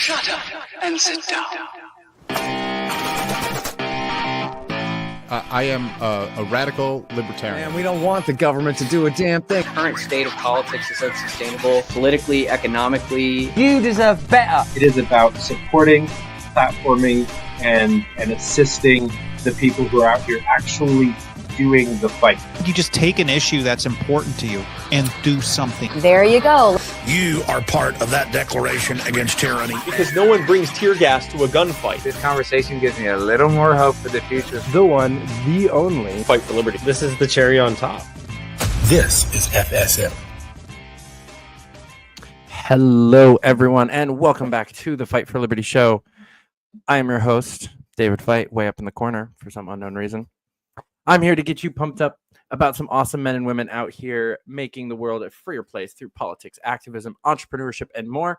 Shut up and sit down. I am a radical libertarian. And we don't want the government to do a damn thing. The current state of politics is unsustainable, politically, economically. You deserve better. It is about supporting, platforming, and assisting the people who are out here actually doing the fight. You just take an issue that's important to you and do something. There you go. You are part of that declaration against tyranny. Because no one brings tear gas to a gunfight. This conversation gives me a little more hope for the future. The one, the only. Fight for liberty. This is the cherry on top. This is FSM. Hello, everyone, and welcome back to the Fight for Liberty show. I am your host, David Fite, way up in the corner for some unknown reason. I'm here to get you pumped up about some awesome men and women out here making the world a freer place through politics, activism, entrepreneurship, and more.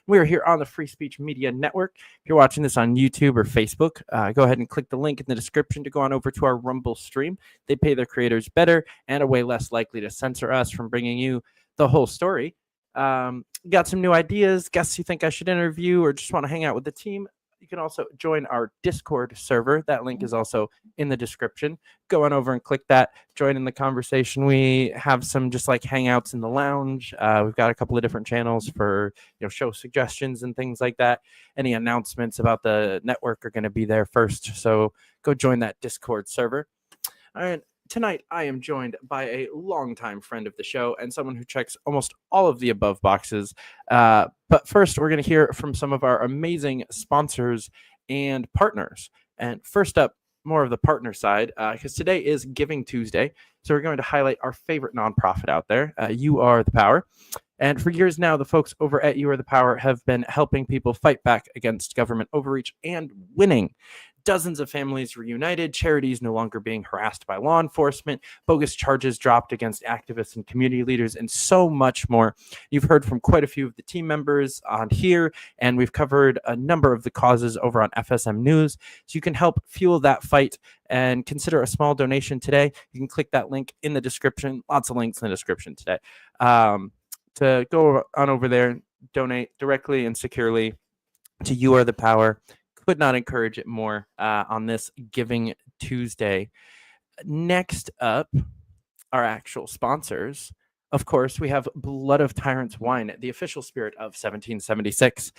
We are here on the Free Speech Media Network. If you're watching this on YouTube or Facebook, go ahead and click the link in the description to go on over to our Rumble stream. They pay their creators better and are way less likely to censor us from bringing you the whole story. Got some new ideas, guests you think I should interview, or just want to hang out with the team? You can also join our Discord server. That link is also in the description. Go on over and click that. Join in the conversation. We have some just like hangouts in the lounge. We've got a couple of different channels for show suggestions and things like that. Any announcements about the network are going to be there first. So go join that Discord server. All right. Tonight, I am joined by a longtime friend of the show and someone who checks almost all of the above boxes. But first, we're going to hear from some of our amazing sponsors and partners. And first up, more of the partner side, because today is Giving Tuesday. So we're going to highlight our favorite nonprofit out there, You Are the Power. And for years now, the folks over at You Are the Power have been helping people fight back against government overreach and winning. Dozens of families reunited, charities no longer being harassed by law enforcement, bogus charges dropped against activists and community leaders, and so much more. You've heard from quite a few of the team members on here, and we've covered a number of the causes over on FSM News. So you can help fuel that fight and consider a small donation today. You can click that link in the description. Lots of links in the description today. To go on over there, donate directly and securely to You Are the Power. Could not encourage it more on this Giving Tuesday. Next up, our actual sponsors. Of course, we have Blood of Tyrants Wine, the official spirit of 1776.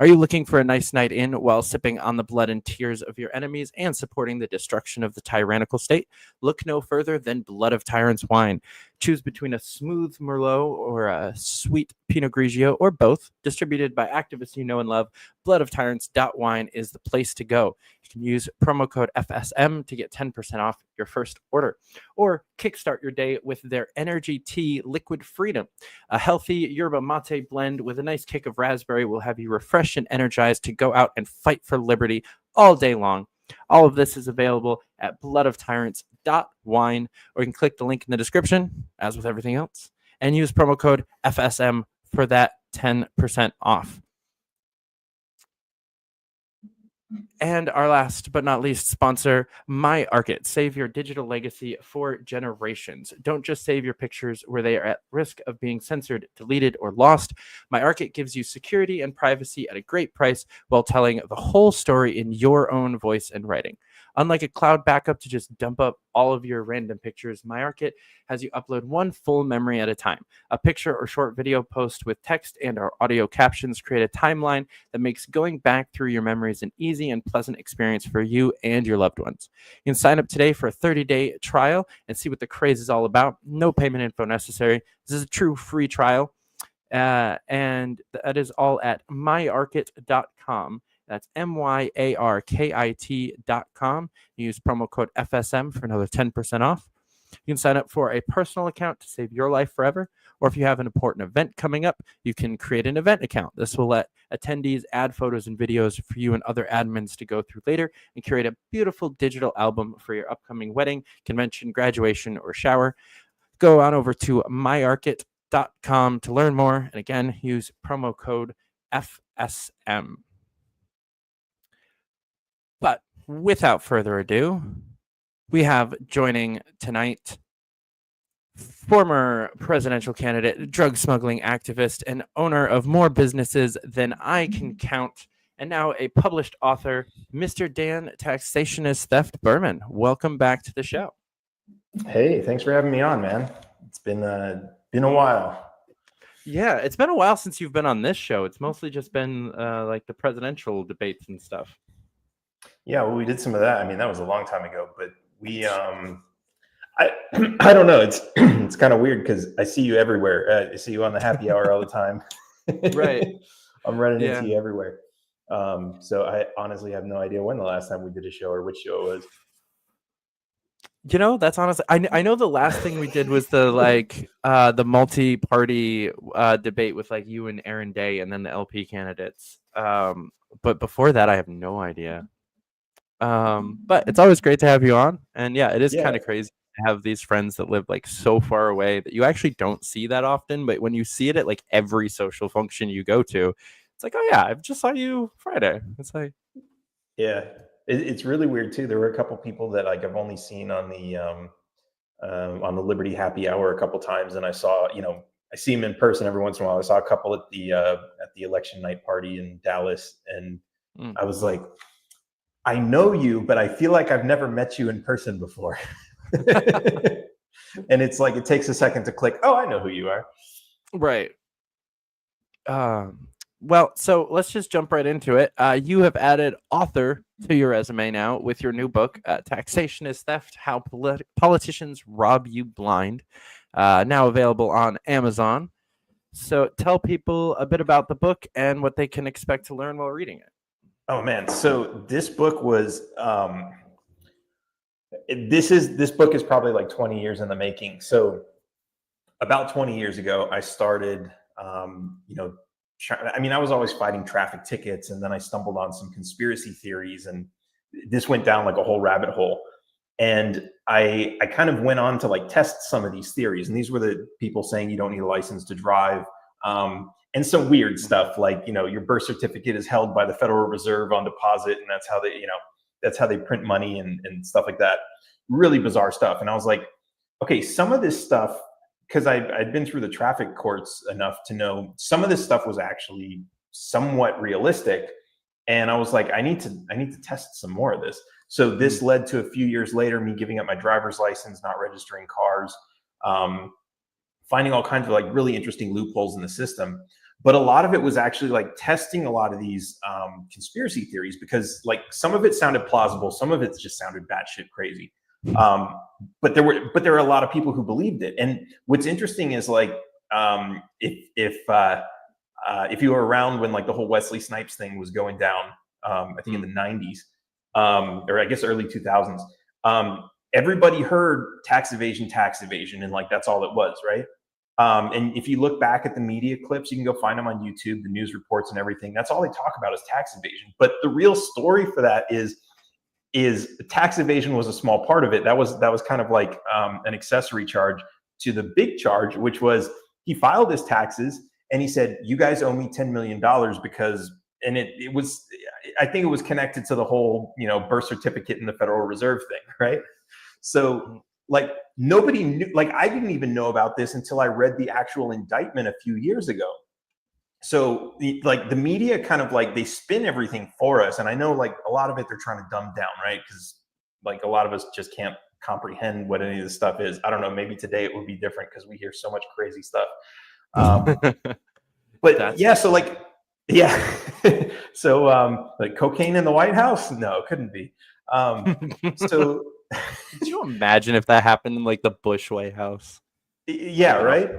Are you looking for a nice night in while sipping on the blood and tears of your enemies and supporting the destruction of the tyrannical state? Look no further than Blood of Tyrants Wine. Choose between a smooth Merlot or a sweet Pinot Grigio or both. Distributed by activists you know and love, bloodofTyrants.wine is the place to go. You can use promo code FSM to get 10% off your first order. Or kickstart your day with their Energy Tea Liquid Freedom. A healthy yerba mate blend with a nice kick of raspberry will have you refreshed and energized to go out and fight for liberty all day long. All of this is available at bloodofTyrants.wine, or you can click the link in the description, as with everything else, and use promo code FSM for that 10% off. And our last but not least sponsor, MyArkit. Save your digital legacy for generations. Don't just save your pictures where they are at risk of being censored, deleted, or lost. MyArkit gives you security and privacy at a great price while telling the whole story in your own voice and writing. Unlike a cloud backup to just dump up all of your random pictures, MyArkit has you upload one full memory at a time. A picture or short video post with text and or audio captions create a timeline that makes going back through your memories an easy and pleasant experience for you and your loved ones. You can sign up today for a 30-day trial and see what the craze is all about. No payment info necessary. This is a true free trial. And that is all at myarkit.com. That's myarkit.com. Use promo code FSM for another 10% off. You can sign up for a personal account to save your life forever. Or if you have an important event coming up, you can create an event account. This will let attendees add photos and videos for you and other admins to go through later and create a beautiful digital album for your upcoming wedding, convention, graduation, or shower. Go on over to myarkit.com to learn more. And again, use promo code FSM. But without further ado, we have joining tonight former presidential candidate, drug smuggling activist, and owner of more businesses than I can count, and now a published author, Mr. Dan Taxation Is Theft Behrman. Welcome back to the show. Hey, thanks for having me on, man. It's been a while. Yeah, it's been a while since you've been on this show. It's mostly just been like the presidential debates and stuff. Yeah, well, we did some of that. I mean, that was a long time ago, but we I don't know. It's it's kind of weird because I see you everywhere. I see you on the happy hour all the time. Right. I'm running into you everywhere. So I honestly have no idea when the last time we did a show or which show it was. You know, that's honestly, I know the last thing we did was the multi-party debate with like you and Aaron Day and then the LP candidates. But before that, I have no idea. But it's always great to have you on. And yeah, it is kind of crazy to have these friends that live like so far away that you actually don't see that often. But when you see it at like every social function you go to, it's like, oh yeah, I just saw you Friday. It's like, yeah. It's really weird too. There were a couple people that like I've only seen on the Liberty Happy Hour a couple times, and I saw, I see them in person every once in a while. I saw a couple at the election night party in Dallas, and I was like, I know you, but I feel like I've never met you in person before. And it's like it takes a second to click. Oh, I know who you are. Right. Well, so let's just jump right into it. You have added author to your resume now with your new book, Taxation Is Theft, How Politicians Rob You Blind, now available on Amazon. So tell people a bit about the book and what they can expect to learn while reading it. Oh, man. So this book was, this book is probably like 20 years in the making. So about 20 years ago, I started, I was always fighting traffic tickets, and then I stumbled on some conspiracy theories, and this went down like a whole rabbit hole. And I kind of went on to like test some of these theories, and these were the people saying you don't need a license to drive, and some weird stuff like, your birth certificate is held by the Federal Reserve on deposit, and that's how they print money and stuff like that. Really bizarre stuff. And I was like, okay, some of this stuff, because I'd been through the traffic courts enough to know some of this stuff was actually somewhat realistic. And I was like, I need to test some more of this. So this led to a few years later, me giving up my driver's license, not registering cars, finding all kinds of like really interesting loopholes in the system. But a lot of it was actually like testing a lot of these conspiracy theories, because like some of it sounded plausible, some of it just sounded batshit crazy. But there were a lot of people who believed it. And what's interesting is like if you were around when like the whole Wesley Snipes thing was going down, I think in the 90s, or I guess early 2000s, everybody heard tax evasion, and like that's all it was, right? And if you look back at the media clips, you can go find them on YouTube, the news reports and everything. That's all they talk about is tax evasion. But the real story for that is tax evasion was a small part of it. That was kind of like an accessory charge to the big charge, which was he filed his taxes and he said, you guys owe me $10 million because, and it was, I think it was connected to the whole, birth certificate and the Federal Reserve thing, right? So like nobody knew, like I didn't even know about this until I read the actual indictment a few years ago. So the media kind of like, they spin everything for us. And I know like a lot of it, they're trying to dumb down, right? Because like a lot of us just can't comprehend what any of this stuff is. I don't know, maybe today it would be different because we hear so much crazy stuff. But yeah, so like, yeah. So like cocaine in the White House? No, it couldn't be. So could you imagine if that happened in like the Bush White House? Yeah, right.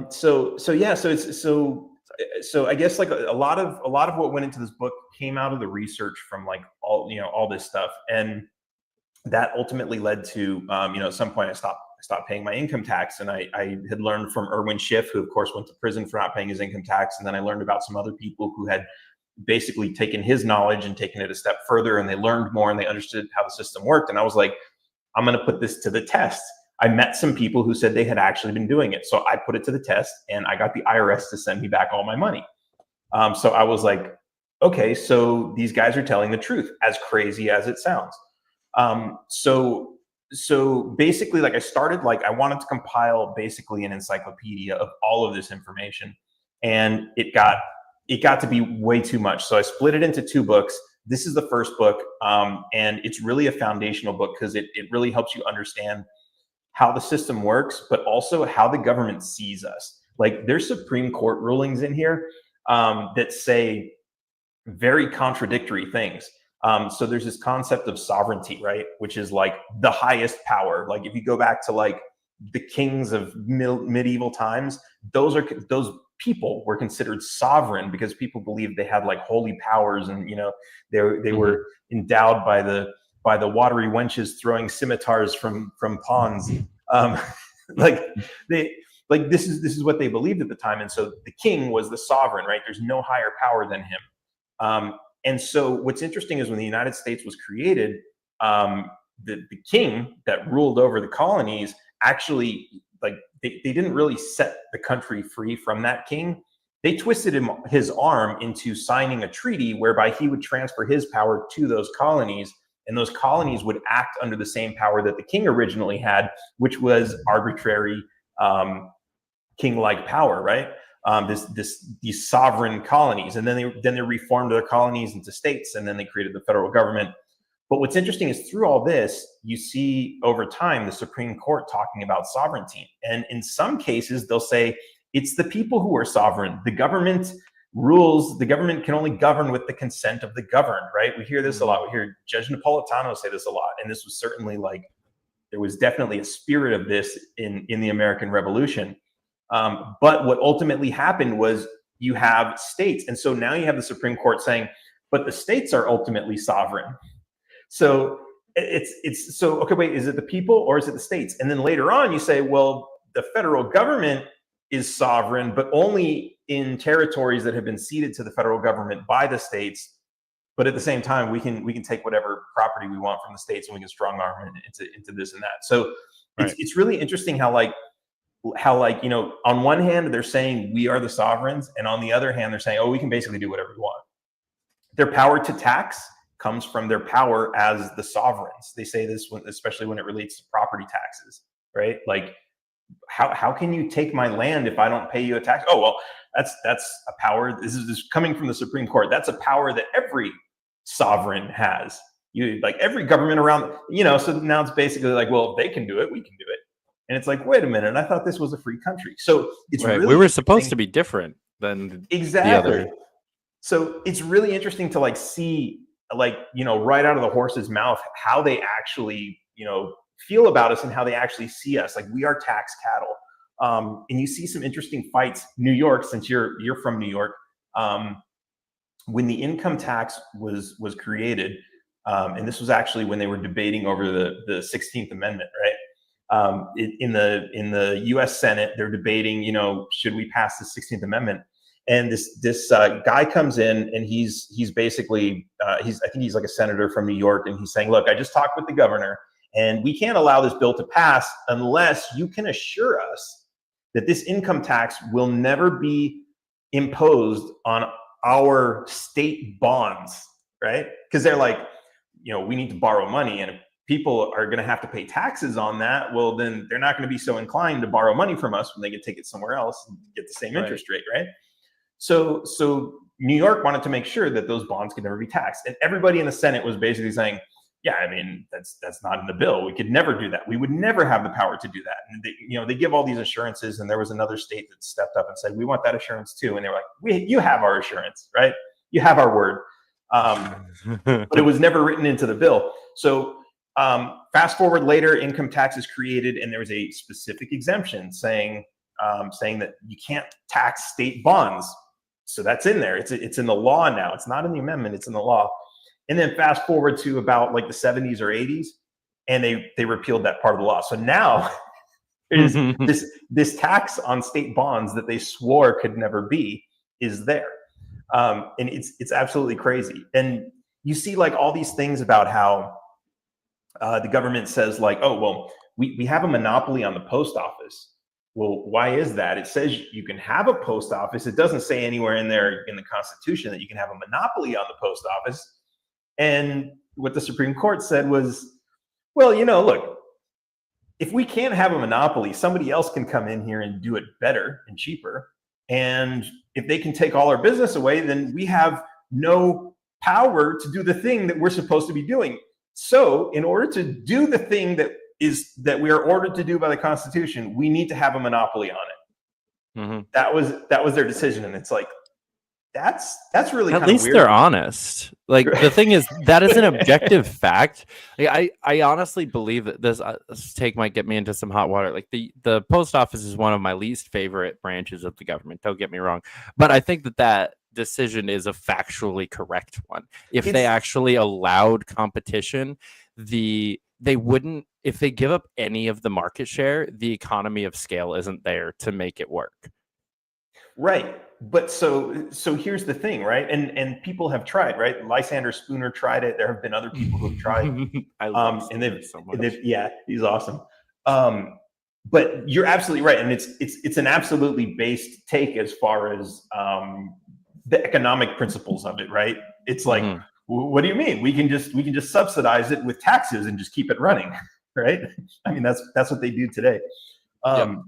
So I guess like a lot of what went into this book came out of the research from like all this stuff, and that ultimately led to at some point I stopped paying my income tax, and I had learned from Erwin Schiff, who of course went to prison for not paying his income tax, and then I learned about some other people who had basically taken his knowledge and taken it a step further, and they learned more and they understood how the system worked. And I was like, I'm going to put this to the test. I met some people who said they had actually been doing it. So I put it to the test and I got the IRS to send me back all my money. So I was like, okay, so these guys are telling the truth, as crazy as it sounds. So so basically, like I started, like I wanted to compile basically an encyclopedia of all of this information, and it got to be way too much. So I split it into 2 books. This is the first book, and it's really a foundational book because it really helps you understand how the system works, but also how the government sees us. Like there's Supreme Court rulings in here that say very contradictory things. So there's this concept of sovereignty, right? Which is like the highest power. Like if you go back to like the kings of medieval times, those people were considered sovereign because people believed they had like holy powers, and they were endowed by the watery wenches throwing scimitars from ponds. This is what they believed at the time, and so the king was the sovereign, right? There's no higher power than him. And so what's interesting is when the United States was created, the king that ruled over the colonies actually, like, they didn't really set the country free from that king. They twisted his arm into signing a treaty whereby he would transfer his power to those colonies, and those colonies would act under the same power that the king originally had, which was arbitrary king-like power, right? These sovereign colonies, and then they reformed their colonies into states, and then they created the federal government. But what's interesting is through all this, you see over time the Supreme Court talking about sovereignty, and in some cases they'll say it's the people who are sovereign. The government rules. The government can only govern with the consent of the governed, right? We hear this a lot. We hear Judge Napolitano say this a lot, and this was certainly like there was definitely a spirit of this in the American Revolution. But what ultimately happened was you have states. And so now you have the Supreme Court saying, but the states are ultimately sovereign. So it's so, okay, wait, is it the people or is it the states? And then later on you say, well, the federal government is sovereign, but only in territories that have been ceded to the federal government by the states. But at the same time, we can take whatever property we want from the states and we can strong arm it into this and that. So it's really interesting how on one hand they're saying we are the sovereigns, and on the other hand they're saying, oh, we can basically do whatever we want. Their power to tax comes from their power as the sovereigns. They say this especially when it relates to property taxes, right? Like how can you take my land if I don't pay you a tax? Oh, well, that's a power. This is coming from the Supreme Court. That's a power that every sovereign has. Like every government around, so now it's basically like, well, if they can do it, we can do it. And it's like, wait a minute, I thought this was a free country. So it's right. Really we were supposed to be different than exactly. The other. So it's really interesting to like see, like, right out of the horse's mouth, how they actually, feel about us and how they actually see us. Like we are tax cattle. And you see some interesting fights. New York, since you're from New York, when the income tax was created, and this was actually when they were debating over the 16th Amendment, right? In the U.S. Senate, they're debating, should we pass the 16th Amendment? And this guy comes in, and he's basically I think he's like a senator from New York, and he's saying, look, I just talked with the governor, and we can't allow this bill to pass unless you can assure us that this income tax will never be imposed on our state bonds, right? Because they're like, we need to borrow money, and if people are going to have to pay taxes on that, well, then they're not going to be so inclined to borrow money from us when they can take it somewhere else and get the same interest rate, right? So New York wanted to make sure that those bonds could never be taxed, and everybody in the Senate was basically saying, yeah, I mean, that's not in the bill. We could never do that. We would never have the power to do that. And they give all these assurances, and there was another state that stepped up and said, we want that assurance too. And they were like, you have our assurance, right? You have our word. But it was never written into the bill. So fast forward later, income tax is created, and there was a specific exemption saying that you can't tax state bonds. So that's in there. It's in the law now. It's not in the amendment. It's in the law. And then fast forward to about like the 70s or 80s, and they repealed that part of the law. So now is this tax on state bonds that they swore could never be is there. And it's absolutely crazy. And you see like all these things about how the government says like, oh, well, we have a monopoly on the post office. Well, why is that? It says you can have a post office. It doesn't say anywhere in there in the Constitution that you can have a monopoly on the post office. And what the Supreme Court said was, well, look, if we can't have a monopoly, somebody else can come in here and do it better and cheaper. And if they can take all our business away, then we have no power to do the thing that we're supposed to be doing. So in order to do the thing that we are ordered to do by the Constitution, we need to have a monopoly on it. Mm-hmm. That was their decision. And it's like, that's really at kind of least weird. They're honest. Like the thing is, that is an objective fact. Like, I honestly believe that this take might get me into some hot water. Like the post office is one of my least favorite branches of the government. Don't get me wrong, but I think that decision is a factually correct one. If they actually allowed competition, they wouldn't. If they give up any of the market share, the economy of scale isn't there to make it work. Right. But so here's the thing, right? And people have tried, right? Lysander Spooner tried it. There have been other people who've tried. I love and they've so much. Yeah, he's awesome. But you're absolutely right, and it's an absolutely based take as far as the economic principles of it, right? It's like, what do you mean? We can just subsidize it with taxes and just keep it running, right? I mean, that's what they do today. But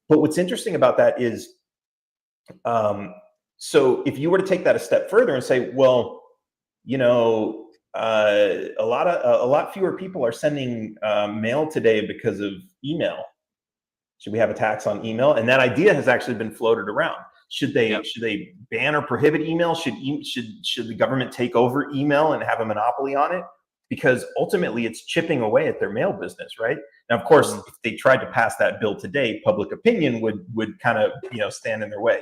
what's interesting about that is, so if you were to take that a step further and say, well, you know, a lot fewer people are sending mail today because of email. Should we have a tax on email? And that idea has actually been floated around. Should they ban or prohibit email? Should the government take over email and have a monopoly on it? Because ultimately it's chipping away at their mail business, right? Now, of course, if they tried to pass that bill today, public opinion would kind of, you know, stand in their way.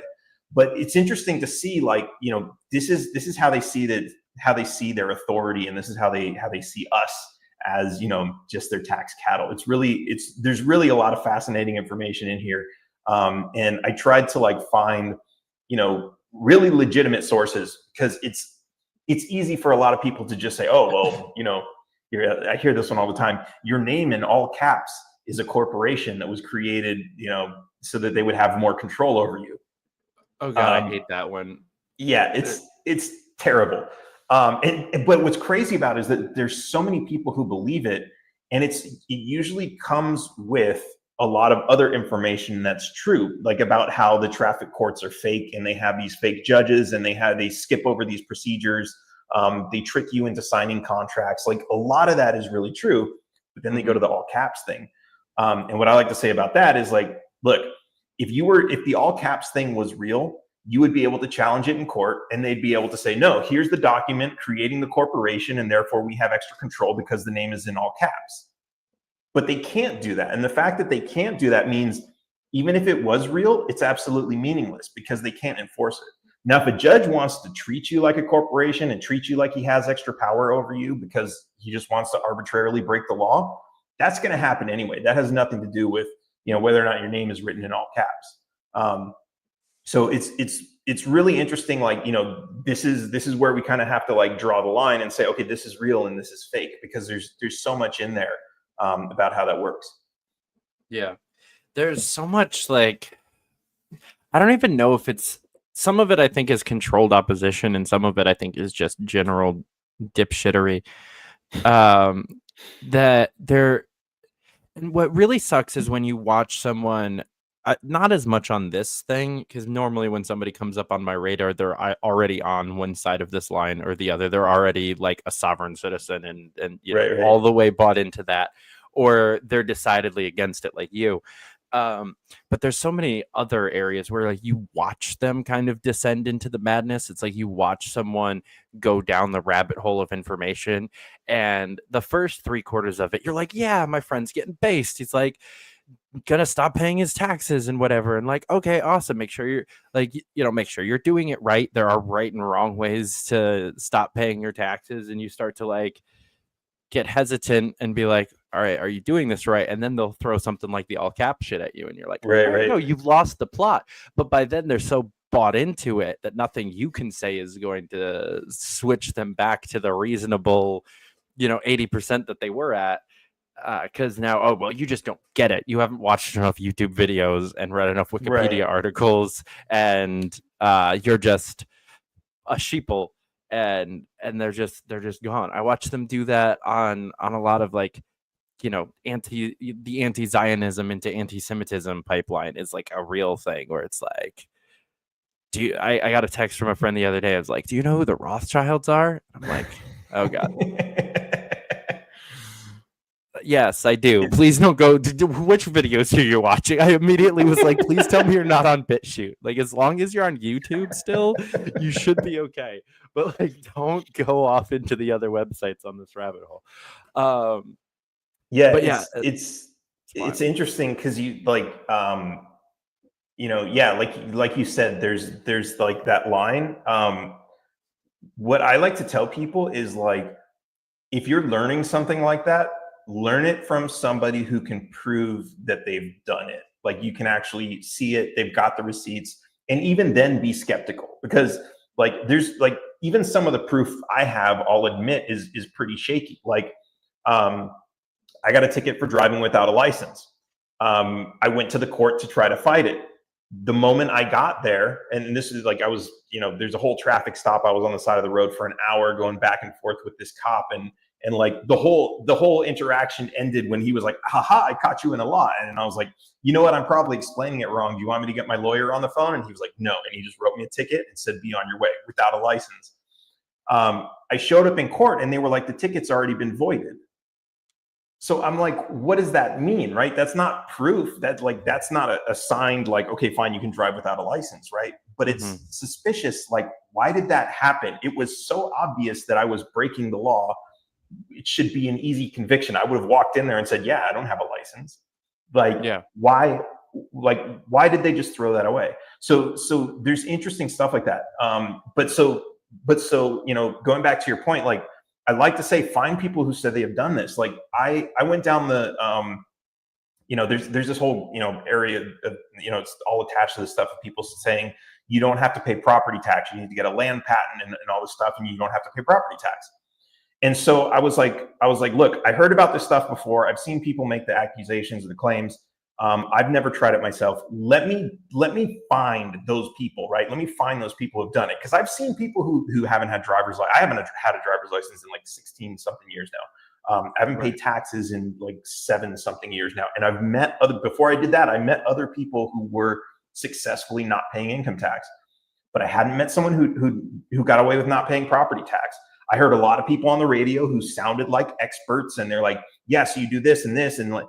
But it's interesting to see, like, you know, this is how they see their authority, and this is how they see us as, you know, just their tax cattle. There's really a lot of fascinating information in here. And I tried to like find, you know, really legitimate sources, because it's easy for a lot of people to just say, oh, well, you know, I hear this one all the time. Your name in all caps is a corporation that was created, you know, so that they would have more control over you. Oh God, I hate that one. Yeah, it's terrible. But what's crazy about it is that there's so many people who believe it, and it usually comes with a lot of other information that's true, like about how the traffic courts are fake, and they have these fake judges, and they skip over these procedures. They trick you into signing contracts. Like, a lot of that is really true, but then they go to the all caps thing. And what I like to say about that is, like, look, if the all caps thing was real, you would be able to challenge it in court, and they'd be able to say, no, here's the document creating the corporation, and therefore we have extra control because the name is in all caps. But they can't do that. And the fact that they can't do that means even if it was real, it's absolutely meaningless because they can't enforce it. Now, if a judge wants to treat you like a corporation and treat you like he has extra power over you because he just wants to arbitrarily break the law, that's going to happen anyway. That has nothing to do with, you know, whether or not your name is written in all caps. So it's really interesting. Like, you know, this is where we kind of have to like draw the line and say, okay, this is real and this is fake, because there's so much in there about how that works. Yeah, there's so much, like, I don't even know if some of it I think is controlled opposition, and some of it I think is just general dipshittery. And what really sucks is when you watch someone, not as much on this thing, because normally when somebody comes up on my radar, they're already on one side of this line or the other. They're already like a sovereign citizen and you know, all the way bought into that, or they're decidedly against it, like you. But there's so many other areas where, like, you watch them kind of descend into the madness. It's like you watch someone go down the rabbit hole of information, and the first 3/4 of it, you're like, yeah, my friend's getting based. He's like gonna stop paying his taxes and whatever, and like, okay, awesome, make sure you're like, you know, make sure you're doing it right. There are right and wrong ways to stop paying your taxes, and you start to like get hesitant and be like, all right, are you doing this right? And then they'll throw something like the all cap shit at you, and you're like, right. No, you've lost the plot. But by then they're so bought into it that nothing you can say is going to switch them back to the reasonable, you know, 80% that they were at. Because now, oh, well, you just don't get it. You haven't watched enough YouTube videos and read enough Wikipedia articles, and you're just a sheeple, and they're just gone. I watch them do that on a lot of like the anti-Zionism into anti-Semitism pipeline is like a real thing where it's like, I got a text from a friend the other day. I was like, do you know who the Rothschilds are? I'm like, oh God. Yes, I do. Please don't go. Which videos are you watching? I immediately was like, please tell me you're not on BitChute. Like, as long as you're on YouTube still, you should be okay. But like, don't go off into the other websites on this rabbit hole. It's interesting because you like, like you said, there's like that line. What I like to tell people is like, if you're learning something like that, learn it from somebody who can prove that they've done it. Like you can actually see it, they've got the receipts, and even then be skeptical, because like there's like even some of the proof I have, I'll admit, is pretty shaky. Like I got a ticket for driving without a license. I went to the court to try to fight it. The moment I got there, and this is like, I was, there's a whole traffic stop. I was on the side of the road for an hour going back and forth with this cop, and like the whole interaction ended when he was like, haha, I caught you in a lie. And I was like, you know what? I'm probably explaining it wrong. Do you want me to get my lawyer on the phone? And he was like, no. And he just wrote me a ticket and said, be on your way, without a license. I showed up in court and they were like, the ticket's already been voided. So I'm like, what does that mean? Right? That's not proof. That's not a signed, like, okay, fine, you can drive without a license, right? But it's suspicious. Like, why did that happen? It was so obvious that I was breaking the law. It should be an easy conviction. I would have walked in there and said, yeah, I don't have a license. Like, why did they just throw that away? So there's interesting stuff like that. But so, going back to your point, like, I like to say, find people who said they have done this. Like I went down the, there's this whole, area of, it's all attached to this stuff of people saying you don't have to pay property tax. You need to get a land patent and all this stuff, and you don't have to pay property tax. And so I was like, look, I heard about this stuff before. I've seen people make the accusations and the claims. I've never tried it myself. Let me find those people, right? Let me find those people who've done it. Because I've seen people who haven't had driver's license. I haven't had a driver's license in like 16 something years now. I haven't paid taxes in like 7 something years now. And I've met before I did that, I met other people who were successfully not paying income tax. But I hadn't met someone who got away with not paying property tax. I heard a lot of people on the radio who sounded like experts, and they're like, yeah, so you do this and this. And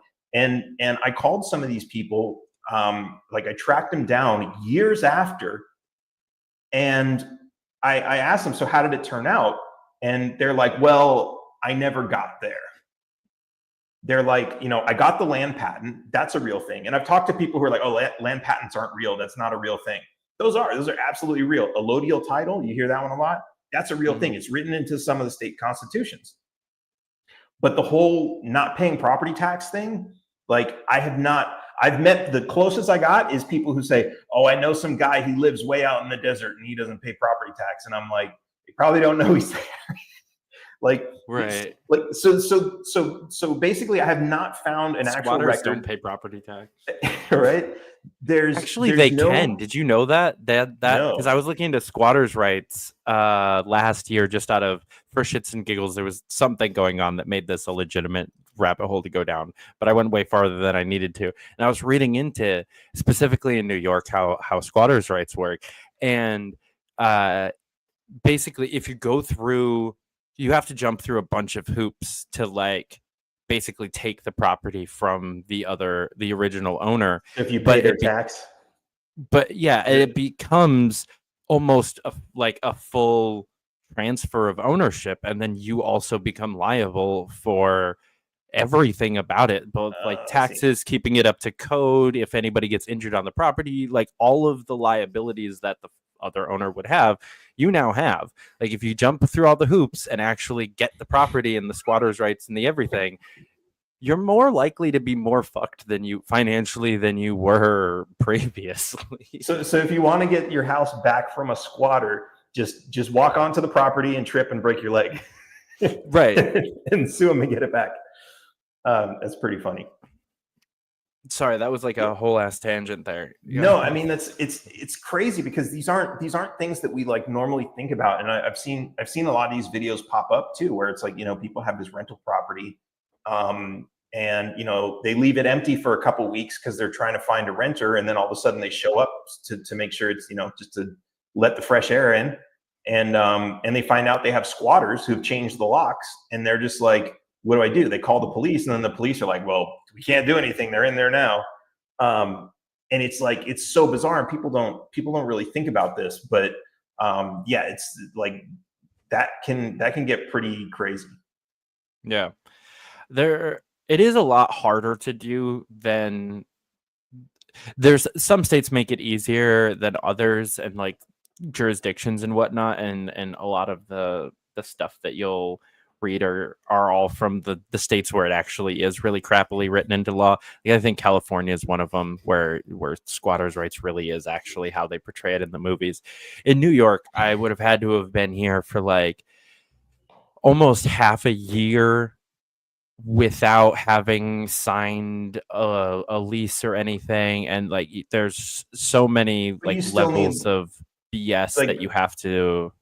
I called some of these people, like I tracked them down years after, and I asked them, so how did it turn out? And they're like, well, I never got there. They're like, I got the land patent. That's a real thing. And I've talked to people who are like, oh, land patents aren't real. That's not a real thing. Those are absolutely real. Allodial title, you hear that one a lot. That's a real thing. It's written into some of the state constitutions. But the whole not paying property tax thing, like I've met, the closest I got is people who say, oh, I know some guy, he lives way out in the desert and he doesn't pay property tax. And I'm like, you probably don't know he's there. Like, right. Like, so basically I have not found an actual record. Don't pay property tax. Right. They can. Did you know that because I was looking into squatters' rights last year, just for shits and giggles. There was something going on that made this a legitimate rabbit hole to go down, but I went way farther than I needed to. And I was reading into, specifically in New York, how squatters' rights work. And basically, if you go through, you have to jump through a bunch of hoops to like basically take the property from the original owner. If you pay their tax. But yeah, it becomes almost like a full transfer of ownership, and then you also become liable for everything about it, both like taxes, keeping it up to code, if anybody gets injured on the property, like all of the liabilities that the other owner would have, you now have. Like if you jump through all the hoops and actually get the property and the squatters' rights and the everything, you're more likely to be more fucked financially than you were previously. So if you want to get your house back from a squatter, just walk onto the property and trip and break your leg. Right. And sue them and get it back. That's pretty funny. Sorry, that was like a whole ass tangent there. No, I mean it's crazy because these aren't things that we like normally think about. And I've seen a lot of these videos pop up too, where it's like, people have this rental property, and they leave it empty for a couple weeks because they're trying to find a renter, and then all of a sudden they show up to make sure it's just to let the fresh air in, and they find out they have squatters who've changed the locks, and they're just like, what do I do? They call the police, and then the police are like, well, we can't do anything, they're in there now. And it's like, it's so bizarre, and people don't really think about this, but yeah, it's like that can get pretty crazy. Yeah, it is a lot harder to do than there's some states make it easier than others, and like jurisdictions and whatnot, and a lot of the stuff that you'll read are all from the states where it actually is really crappily written into law. Like, I think California is one of them where squatters' rights really is actually how they portray it in the movies. In New York, I would have had to have been here for like almost half a year without having signed a lease or anything, and like there's so many like levels of BS that you have to.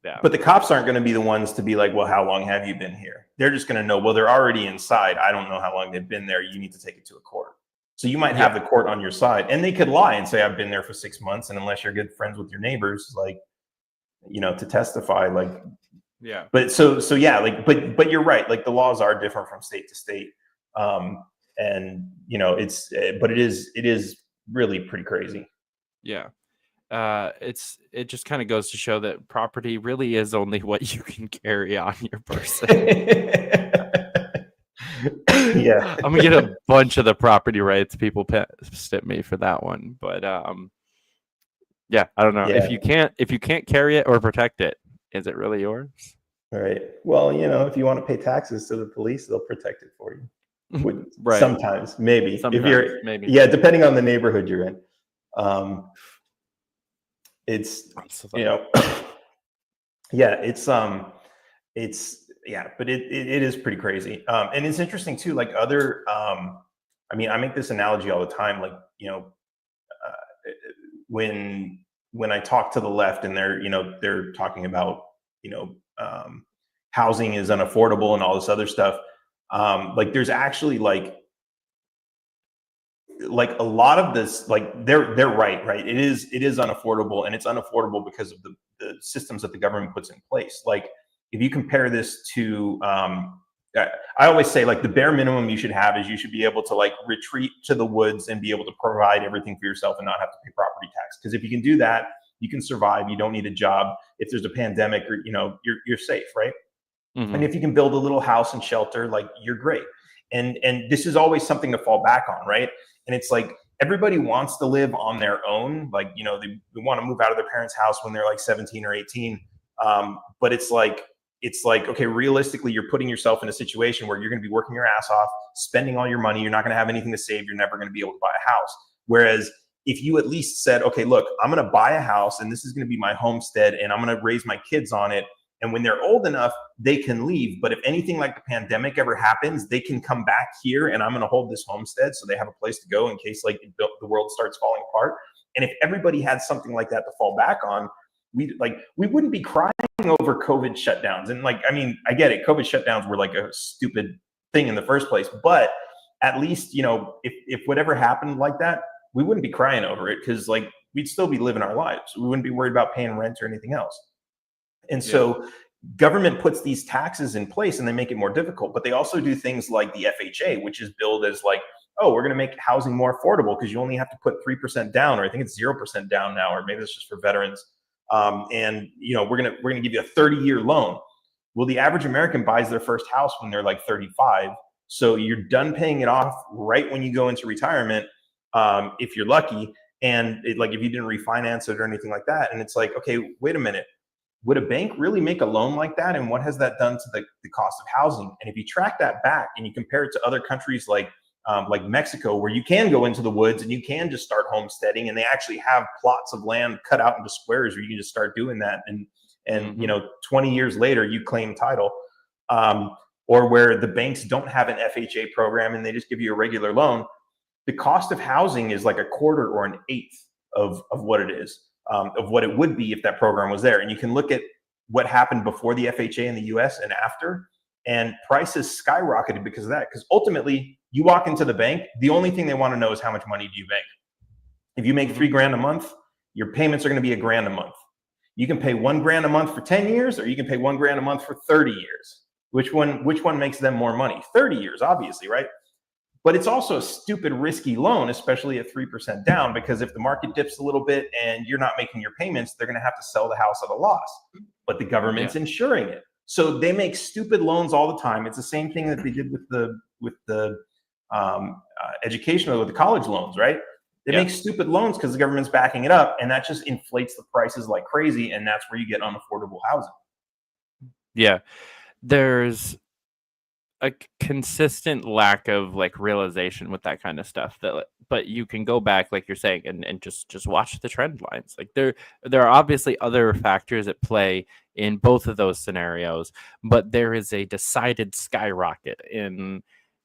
Yeah. But the cops aren't going to be the ones to be like, well, how long have you been here? They're just going to know, well, they're already inside. I don't know how long they've been there. You need to take it to a court. So you might have the court on your side, and they could lie and say, I've been there for 6 months. And unless you're good friends with your neighbors, like, to testify, like, yeah. But so yeah, like, but you're right. Like, the laws are different from state to state. And but it is really pretty crazy. Yeah. It just kind of goes to show that property really is only what you can carry on your person. Yeah, I'm gonna get a bunch of the property rights people pissed at me for that one, but yeah, I don't know. Yeah. If you can't carry it or protect it, is it really yours? All right. Well, if you want to pay taxes to the police, they'll protect it for you. Right. Sometimes, maybe. Sometimes, if you're, maybe. Yeah, depending on the neighborhood you're in. It's yeah, but it is pretty crazy. And it's interesting too, like other I mean, I make this analogy all the time, like, when I talk to the left and they're talking about, housing is unaffordable and all this other stuff. Like, there's actually like a lot of this, like they're right. It is unaffordable, and it's unaffordable because of the systems that the government puts in place. Like, if you compare this to, I always say, like, the bare minimum you should have is you should be able to like retreat to the woods and be able to provide everything for yourself and not have to pay property tax. Because if you can do that, you can survive. You don't need a job. If there's a pandemic, or you're safe, right? Mm-hmm. And if you can build a little house and shelter, like, you're great. And this is always something to fall back on, right? And it's like, everybody wants to live on their own. Like, they want to move out of their parents' house when they're like 17 or 18. But it's like, okay, realistically, you're putting yourself in a situation where you're going to be working your ass off, spending all your money. You're not going to have anything to save. You're never going to be able to buy a house. Whereas if you at least said, okay, look, I'm going to buy a house, and this is going to be my homestead, and I'm going to raise my kids on it. And when they're old enough, they can leave. But if anything like the pandemic ever happens, they can come back here, and I'm going to hold this homestead so they have a place to go in case like the world starts falling apart. And if everybody had something like that to fall back on, we wouldn't be crying over COVID shutdowns. And like, I mean, I get it. COVID shutdowns were like a stupid thing in the first place. But at least, if whatever happened like that, we wouldn't be crying over it, because like, we'd still be living our lives. We wouldn't be worried about paying rent or anything else. And so government puts these taxes in place, and they make it more difficult. But they also do things like the FHA, which is billed as like, oh, we're going to make housing more affordable because you only have to put 3% down, or I think it's 0% down now, or maybe it's just for veterans. And we're gonna give you a 30-year loan. Well, the average American buys their first house when they're like 35, so you're done paying it off right when you go into retirement, if you're lucky. And like, if you didn't refinance it or anything like that, and it's like, okay, wait a minute. Would a bank really make a loan like that? And what has that done to the cost of housing? And if you track that back and you compare it to other countries like Mexico, where you can go into the woods and you can just start homesteading, and they actually have plots of land cut out into squares where you can just start doing that. And 20 years later, you claim title. Or where the banks don't have an FHA program and they just give you a regular loan, the cost of housing is like a quarter or an eighth of what it is. Of what it would be if that program was there. And you can look at what happened before the FHA in the US and after. and prices skyrocketed because of that. Because ultimately, you walk into the bank, the only thing they want to know is how much money do you make. If you make $3,000 a month, your payments are going to be $1,000 a month. You can pay $1,000 a month for 10 years, or you can pay $1,000 a month for 30 years. Which one makes them more money? 30 years, obviously, right? But it's also a stupid, risky loan, especially at 3% down, because if the market dips a little bit and you're not making your payments, they're going to have to sell the house at a loss. But the government's insuring it. So they make stupid loans all the time. It's the same thing that they did with the educational, with the college loans, right? They make stupid loans because the government's backing it up, and that just inflates the prices like crazy, and that's where you get unaffordable housing. Yeah. There's a consistent lack of like realization with that kind of stuff, but you can go back, like you're saying, and just watch the trend lines. Like there are obviously other factors at play in both of those scenarios, but there is a decided skyrocket in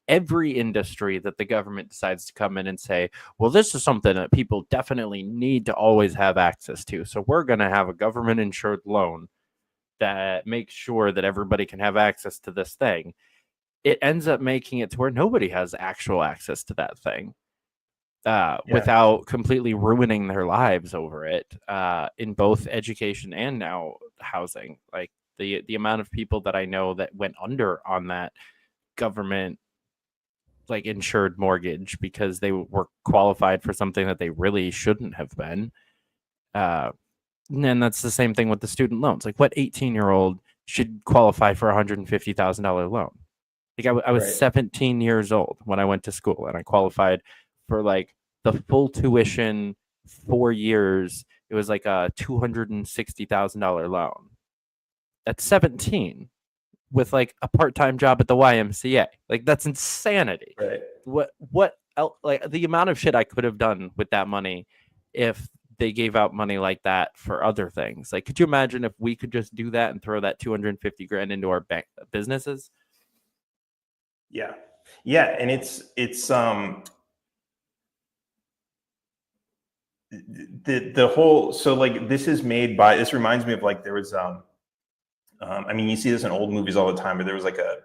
every industry that the government decides to come in and say, well, this is something that people definitely need to always have access to, so we're going to have a government insured loan that makes sure that everybody can have access to this thing. It ends up making it to where nobody has actual access to that thing without completely ruining their lives over it in both education and now housing. Like the amount of people that I know that went under on that government like insured mortgage because they were qualified for something that they really shouldn't have been. And that's the same thing with the student loans. Like, what 18-year-old should qualify for a $150,000 loan? Like, I was 17 years old when I went to school, and I qualified for like the full tuition 4 years. It was like a $260,000 loan at 17 with like a part-time job at the YMCA. Like, that's insanity. Right. What else, like the amount of shit I could have done with that money if they gave out money like that for other things. Like, could you imagine if we could just do that and throw that $250,000 into our bank businesses? Yeah. And it's the whole, so like this is made by, this reminds me of like there was I mean, you see this in old movies all the time, but there was like a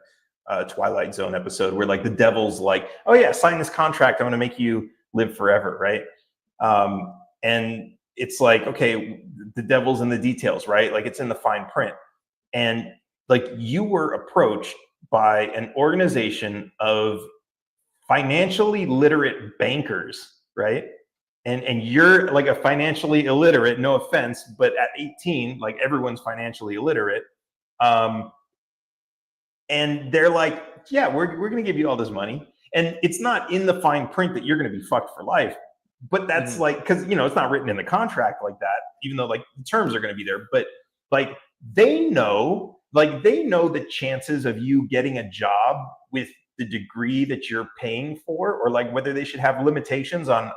Twilight Zone episode where like the devil's like, oh yeah, sign this contract, I'm going to make you live forever, right? And it's like, okay, the devil's in the details, right? Like it's in the fine print. And like you were approached by an organization of financially literate bankers, right? And you're like a financially illiterate, no offense, but at 18, like everyone's financially illiterate. And they're like, yeah, we're going to give you all this money. And it's not in the fine print that you're going to be fucked for life. But that's like, because, you know, it's not written in the contract like that, even though like the terms are going to be there. But like they know the chances of you getting a job with the degree that you're paying for, or like whether they should have limitations on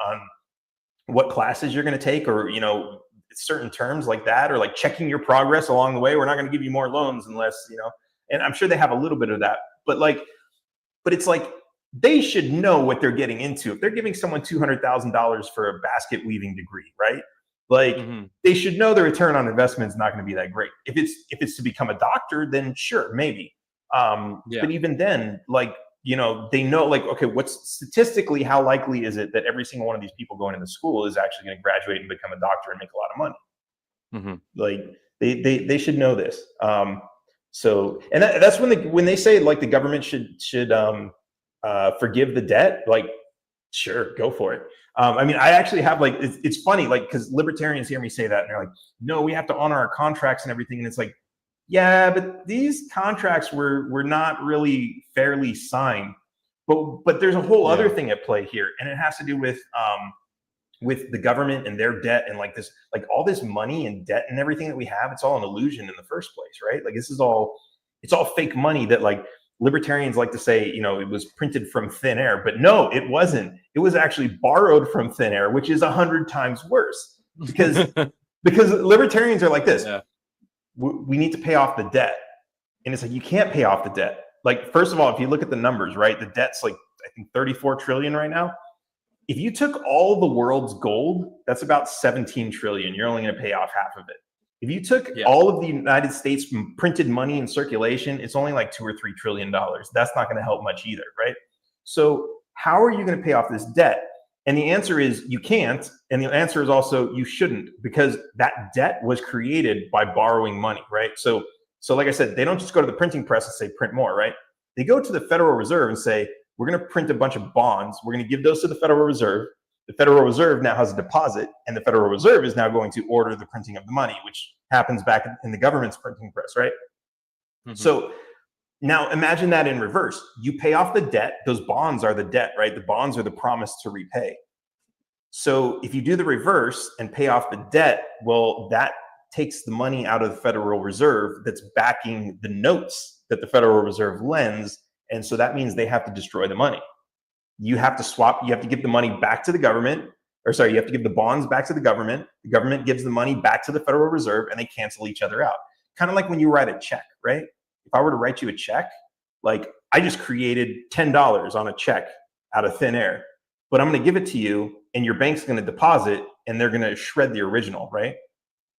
what classes you're going to take, or, you know, certain terms like that, or like checking your progress along the way. We're not going to give you more loans unless, you know, and I'm sure they have a little bit of that, but it's like, they should know what they're getting into. If they're giving someone $200,000 for a basket weaving degree, right? Like they should know the return on investment is not going to be that great. If it's to become a doctor, then sure, maybe. But even then, like, you know, they know like, okay, what's statistically, how likely is it that every single one of these people going into school is actually going to graduate and become a doctor and make a lot of money? Like they should know this. So, and that's when they say like the government should forgive the debt, like, sure, go for it. I mean, I actually have like, it's funny, like, because libertarians hear me say that and they're like, no, we have to honor our contracts and everything. And it's like, yeah, but these contracts were not really fairly signed. But there's a whole other thing at play here, and it has to do with the government and their debt, and like this, like all this money and debt and everything that we have, it's all an illusion in the first place, right? Like it's all fake money that like libertarians like to say, you know, it was printed from thin air, but no, it wasn't. It was actually borrowed from thin air, which is 100 times worse because libertarians are like this. Yeah. We need to pay off the debt. And it's like, you can't pay off the debt. Like, first of all, if you look at the numbers, right, the debt's like, I think 34 trillion right now. If you took all the world's gold, that's about 17 trillion. You're only going to pay off half of it. If you took all of the United States printed money in circulation, it's only like $2 or $3 trillion. That's not going to help much either, right? So how are you going to pay off this debt? And the answer is you can't. And the answer is also you shouldn't, because that debt was created by borrowing money, right? So like I said, they don't just go to the printing press and say print more, right? They go to the Federal Reserve and say, we're going to print a bunch of bonds. We're going to give those to the Federal Reserve. The Federal Reserve now has a deposit, and the Federal Reserve is now going to order the printing of the money, which happens back in the government's printing press, right? Mm-hmm. So now imagine that in reverse. You pay off the debt. Those bonds are the debt, right? The bonds are the promise to repay. So if you do the reverse and pay off the debt, well, that takes the money out of the Federal Reserve that's backing the notes that the Federal Reserve lends. And so that means they have to destroy the money. You have to swap, you have to give the money back to the government, you have to give the bonds back to the government gives the money back to the Federal Reserve, and they cancel each other out. Kind of like when you write a check, right? If I were to write you a check, like I just created $10 on a check out of thin air, but I'm going to give it to you and your bank's going to deposit and they're going to shred the original, right?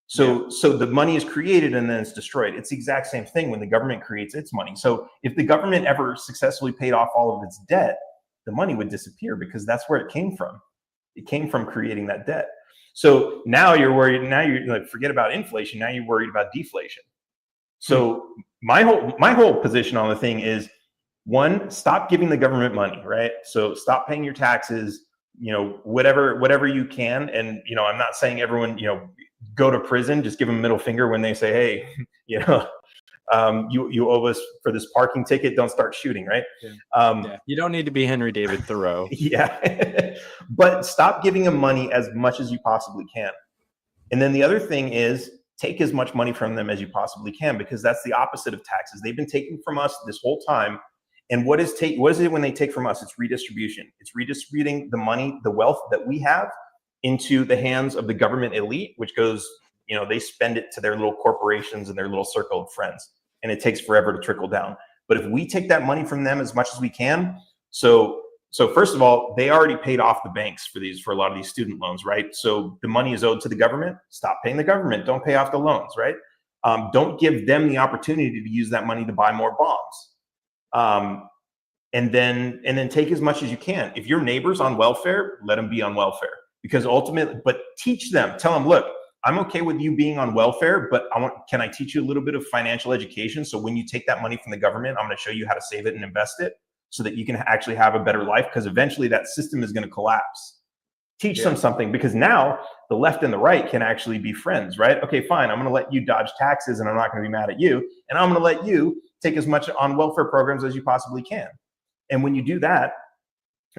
So the money is created and then it's destroyed. It's the exact same thing when the government creates its money. So if the government ever successfully paid off all of its debt, the money would disappear because that's where it came from. It came from creating that debt. So now you're worried. Now you're like, forget about inflation. Now you're worried about deflation. So my whole position on the thing is, one, stop giving the government money, right? So stop paying your taxes, whatever you can. And, I'm not saying everyone, go to prison, just give them a middle finger when they say, hey, you owe us for this parking ticket. Don't start shooting, right? You don't need to be Henry David Thoreau. But stop giving them money as much as you possibly can. And then the other thing is take as much money from them as you possibly can, because that's the opposite of taxes. They've been taking from us this whole time. And what is it when they take from us? It's redistribution. It's redistributing the money, the wealth that we have into the hands of the government elite, which goes, they spend it to their little corporations and their little circle of friends, and it takes forever to trickle down. But if we take that money from them as much as we can, so first of all, they already paid off the banks for a lot of these student loans, right? So the money is owed to the government. Stop paying the government. Don't pay off the loans, right? Don't give them the opportunity to use that money to buy more bombs. And then take as much as you can. If your neighbor's on welfare, let them be on welfare, because ultimately, but teach them, tell them, look, I'm okay with you being on welfare, but can I teach you a little bit of financial education? So when you take that money from the government, I'm going to show you how to save it and invest it so that you can actually have a better life, because eventually that system is going to collapse. Teach them something, because now the left and the right can actually be friends, right? Okay, fine. I'm going to let you dodge taxes and I'm not going to be mad at you. And I'm going to let you take as much on welfare programs as you possibly can. And when you do that,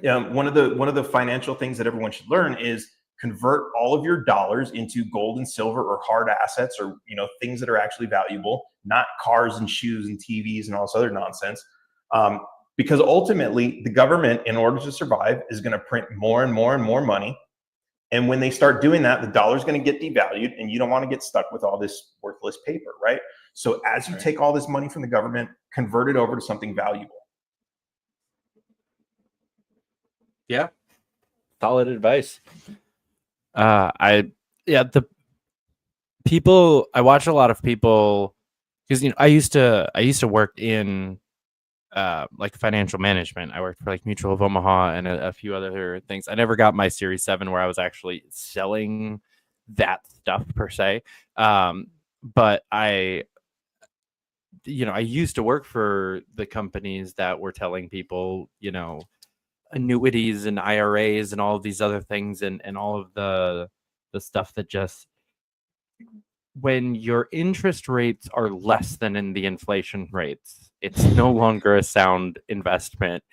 one of the financial things that everyone should learn is convert all of your dollars into gold and silver or hard assets, or things that are actually valuable, not cars and shoes and TVs and all this other nonsense. Because ultimately the government, in order to survive, is going to print more and more and more money. And when they start doing that, the dollar is going to get devalued, and you don't want to get stuck with all this worthless paper, right? So as you take all this money from the government, convert it over to something valuable. Yeah. Solid advice. I watch a lot of people, because I used to work in like financial management. I worked for like Mutual of Omaha and a few other things. I never got my Series 7 where I was actually selling that stuff per se. But I used to work for the companies that were telling people, annuities and IRAs and all of these other things, and all of the stuff that just, when your interest rates are less than in the inflation rates, it's no longer a sound investment.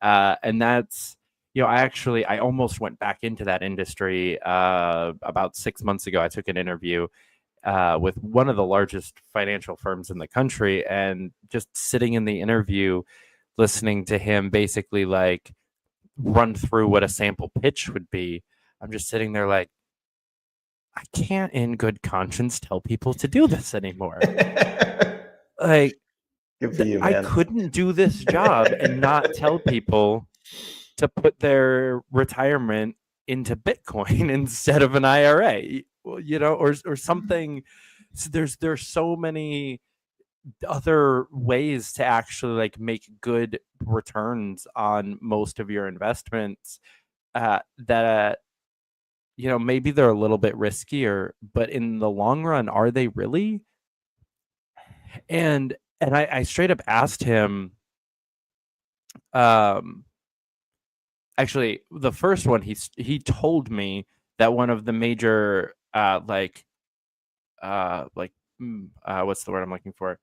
And that's, I almost went back into that industry about 6 months ago. I took an interview with one of the largest financial firms in the country, and just sitting in the interview, listening to him basically like run through what a sample pitch would be, I'm just sitting there like, I can't in good conscience tell people to do this anymore. Like, good for you, man. I couldn't do this job and not tell people to put their retirement into Bitcoin instead of an IRA, or something So there's so many other ways to actually like make good returns on most of your investments that maybe they're a little bit riskier, but in the long run, are they really? And I straight up asked him, actually the first one, he told me that one of the major what's the word I'm looking for,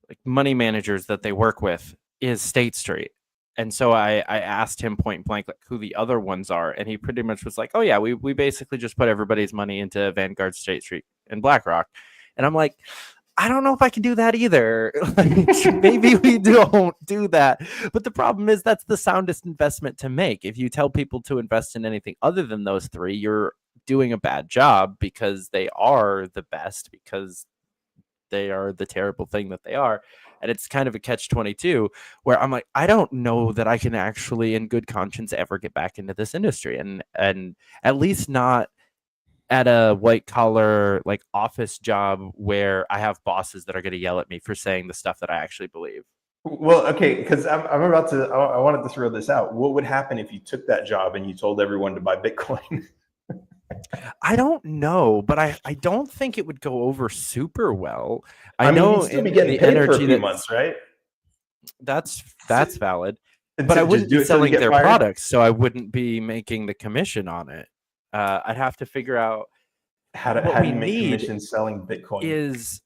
like money managers that they work with is State Street. And so I asked him point blank like who the other ones are, and he pretty much was like, oh yeah, we basically just put everybody's money into Vanguard, State Street, and BlackRock. And I'm like, I don't know if I can do that either. Maybe we don't do that. But the problem is that's the soundest investment to make. If you tell people to invest in anything other than those three, you're doing a bad job, because they are the best, because they are the terrible thing that they are. And it's kind of a catch-22 where I'm like, I don't know that I can actually in good conscience ever get back into this industry, and at least not at a white collar like office job where I have bosses that are going to yell at me for saying the stuff that I actually believe. Well, okay, because I'm about to, I wanted to throw this out. What would happen if you took that job and you told everyone to buy Bitcoin? I don't know, but I don't think it would go over super well. I mean, know you'd still be getting paid for a few months, right? That's valid. And but to I wouldn't just do be it till you selling get their fired? products, so I wouldn't be making the commission on it. I'd have to figure out how do you make commission selling Bitcoin.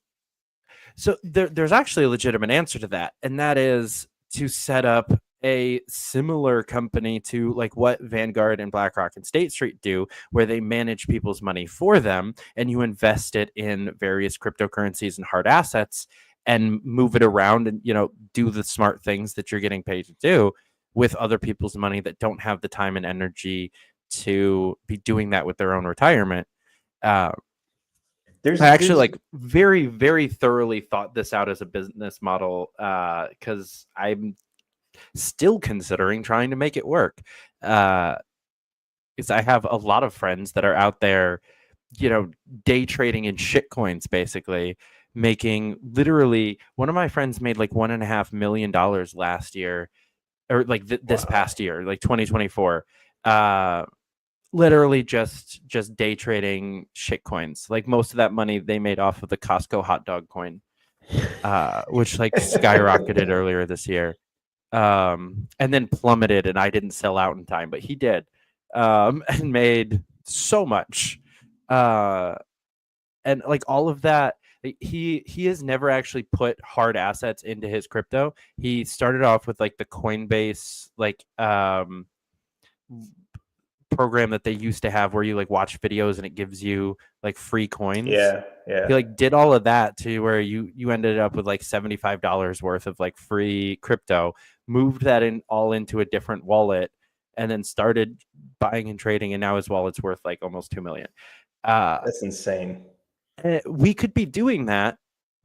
So there's actually a legitimate answer to that, and that is to set up a similar company to like what Vanguard and BlackRock and State Street do, where they manage people's money for them, and you invest it in various cryptocurrencies and hard assets and move it around and, do the smart things that you're getting paid to do with other people's money that don't have the time and energy to be doing that with their own retirement. I actually like very, very thoroughly thought this out as a business model, because I'm still considering trying to make it work. Because I have a lot of friends that are out there, day trading in shit coins, basically making literally. One of my friends made like $1.5 million last year, or like this past year, like 2024. Literally just day trading shit coins. Like most of that money they made off of the Costco hot dog coin, which like skyrocketed earlier this year, and then plummeted, and I didn't sell out in time, but he did, and made so much, and like all of that. He has never actually put hard assets into his crypto. He started off with like the Coinbase program that they used to have where you like watch videos and it gives you like free coins. Yeah. He like did all of that to where you ended up with like $75 worth of like free crypto, moved that all into a different wallet, and then started buying and trading, and now his wallet's worth like almost $2 million. That's insane. We could be doing that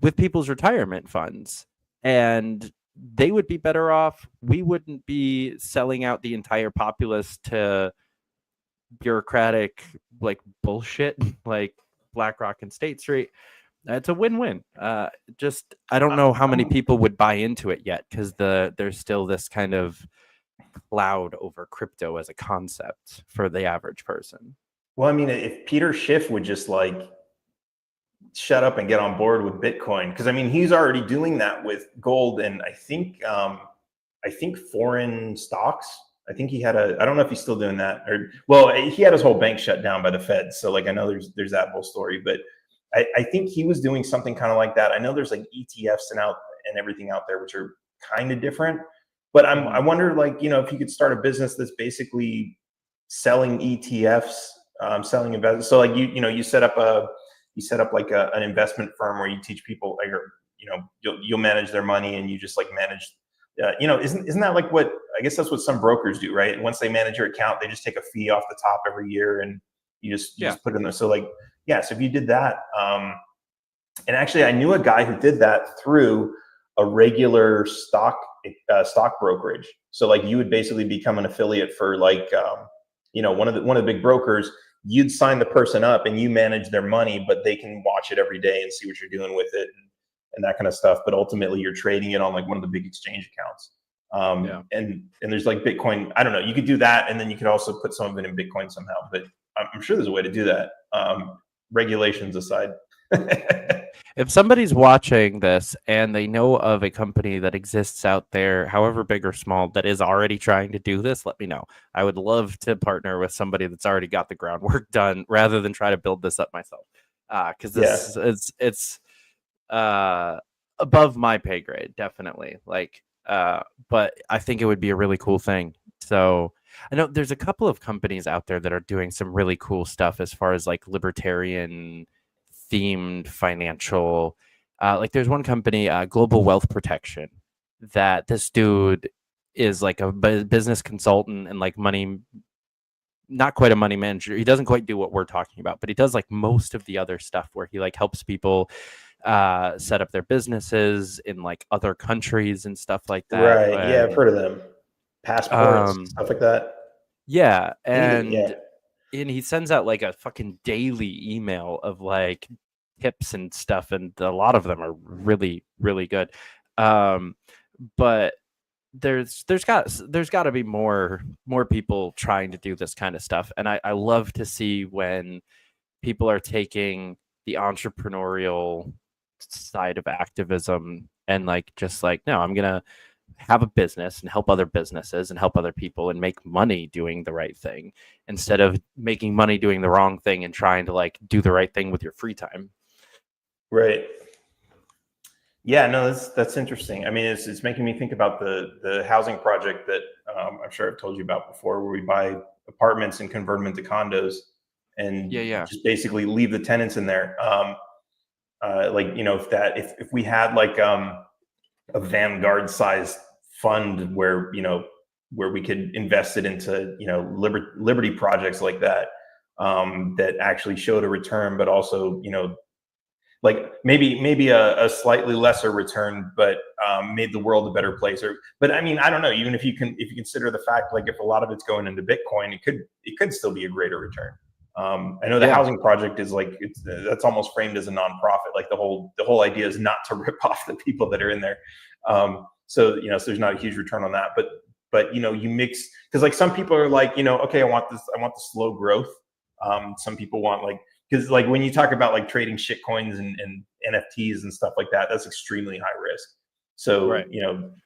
with people's retirement funds, and they would be better off. We wouldn't be selling out the entire populace to bureaucratic like bullshit like BlackRock and State Street. It's a win-win. Just I don't know how many people would buy into it yet, because there's still this kind of cloud over crypto as a concept for the average person. Well, I mean, if Peter Schiff would just like shut up and get on board with Bitcoin, because I mean he's already doing that with gold and I think foreign stocks. I think he had I don't know if he's still doing that, or well, he had his whole bank shut down by the Fed. So like I know there's that whole story, but I think he was doing something kind of like that. I know there's like ETFs and everything out there which are kind of different, but I wonder like if you could start a business that's basically selling ETFs, selling investments. So like you set up like an investment firm where you teach people like you'll manage their money and you just like manage. Isn't that like what I guess that's what some brokers do, right? Once they manage your account, they just take a fee off the top every year, and you just put it in there. So like, so if you did that, and actually I knew a guy who did that through a regular stock brokerage. So like you would basically become an affiliate for like, one of the big brokers. you'd sign the person up and you manage their money, but they can watch it every day and see what you're doing with it and that kind of stuff. But ultimately you're trading it on like one of the big exchange accounts. And there's like Bitcoin. I don't know. You could do that, and then you could also put some of it in Bitcoin somehow. But I'm sure there's a way to do that. Regulations aside. If somebody's watching this and they know of a company that exists out there, however big or small, that is already trying to do this, let me know. I would love to partner with somebody that's already got the groundwork done rather than try to build this up myself. Because this it's above my pay grade, definitely. But I think it would be a really cool thing. So I know there's a couple of companies out there that are doing some really cool stuff as far as like libertarian themed financial. Like there's one company, Global Wealth Protection, that this dude is like a business consultant and like money, not quite a money manager. He doesn't quite do what we're talking about, but he does like most of the other stuff where he like helps people set up their businesses in like other countries and stuff like that. Right. Yeah, I've heard of them. Passports, stuff like that. Yeah. And he sends out like a fucking daily email of like tips and stuff, and a lot of them are really, really good. But there's got to be more people trying to do this kind of stuff. And I love to see when people are taking the entrepreneurial side of activism and like just like, no, I'm gonna have a business and help other businesses and help other people and make money doing the right thing instead of making money doing the wrong thing and trying to like do the right thing with your free time. Right. Yeah, no, that's interesting. I mean, it's making me think about the housing project that I'm sure I've told you about before, where we buy apartments and convert them into condos and just basically leave the tenants in there. Like, you know, if we had like a Vanguard sized fund where we could invest it into, liberty projects like that, that actually showed a return, but also, like maybe a slightly lesser return, but made the world a better place. But I mean, I don't know. Even if you consider the fact, like if a lot of it's going into Bitcoin, it could still be a greater return. I know the housing project is like that's almost framed as a nonprofit. Like the whole idea is not to rip off the people that are in there. So there's not a huge return on that. But you mix, because like some people are like, okay, I want the slow growth. Some people want like, because like when you talk about like trading shit coins and NFTs and stuff like that, that's extremely high risk. So,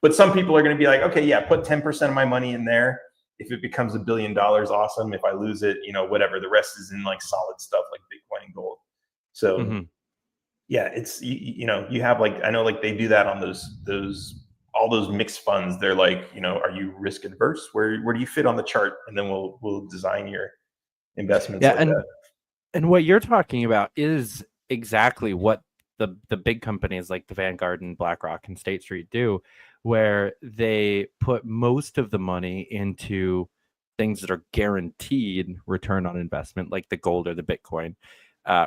but some people are going to be like, okay, yeah, put 10% of my money in there. If it becomes $1 billion, awesome. If I lose it, whatever, the rest is in like solid stuff like Bitcoin and gold. So yeah, it's, you have like, I know like they do that on all those mixed funds. They're like, are you risk adverse? Where do you fit on the chart? And then we'll design your investments. Yeah. Like that. And what you're talking about is exactly what the big companies like the Vanguard and BlackRock and State Street do, where they put most of the money into things that are guaranteed return on investment, like the gold or the Bitcoin,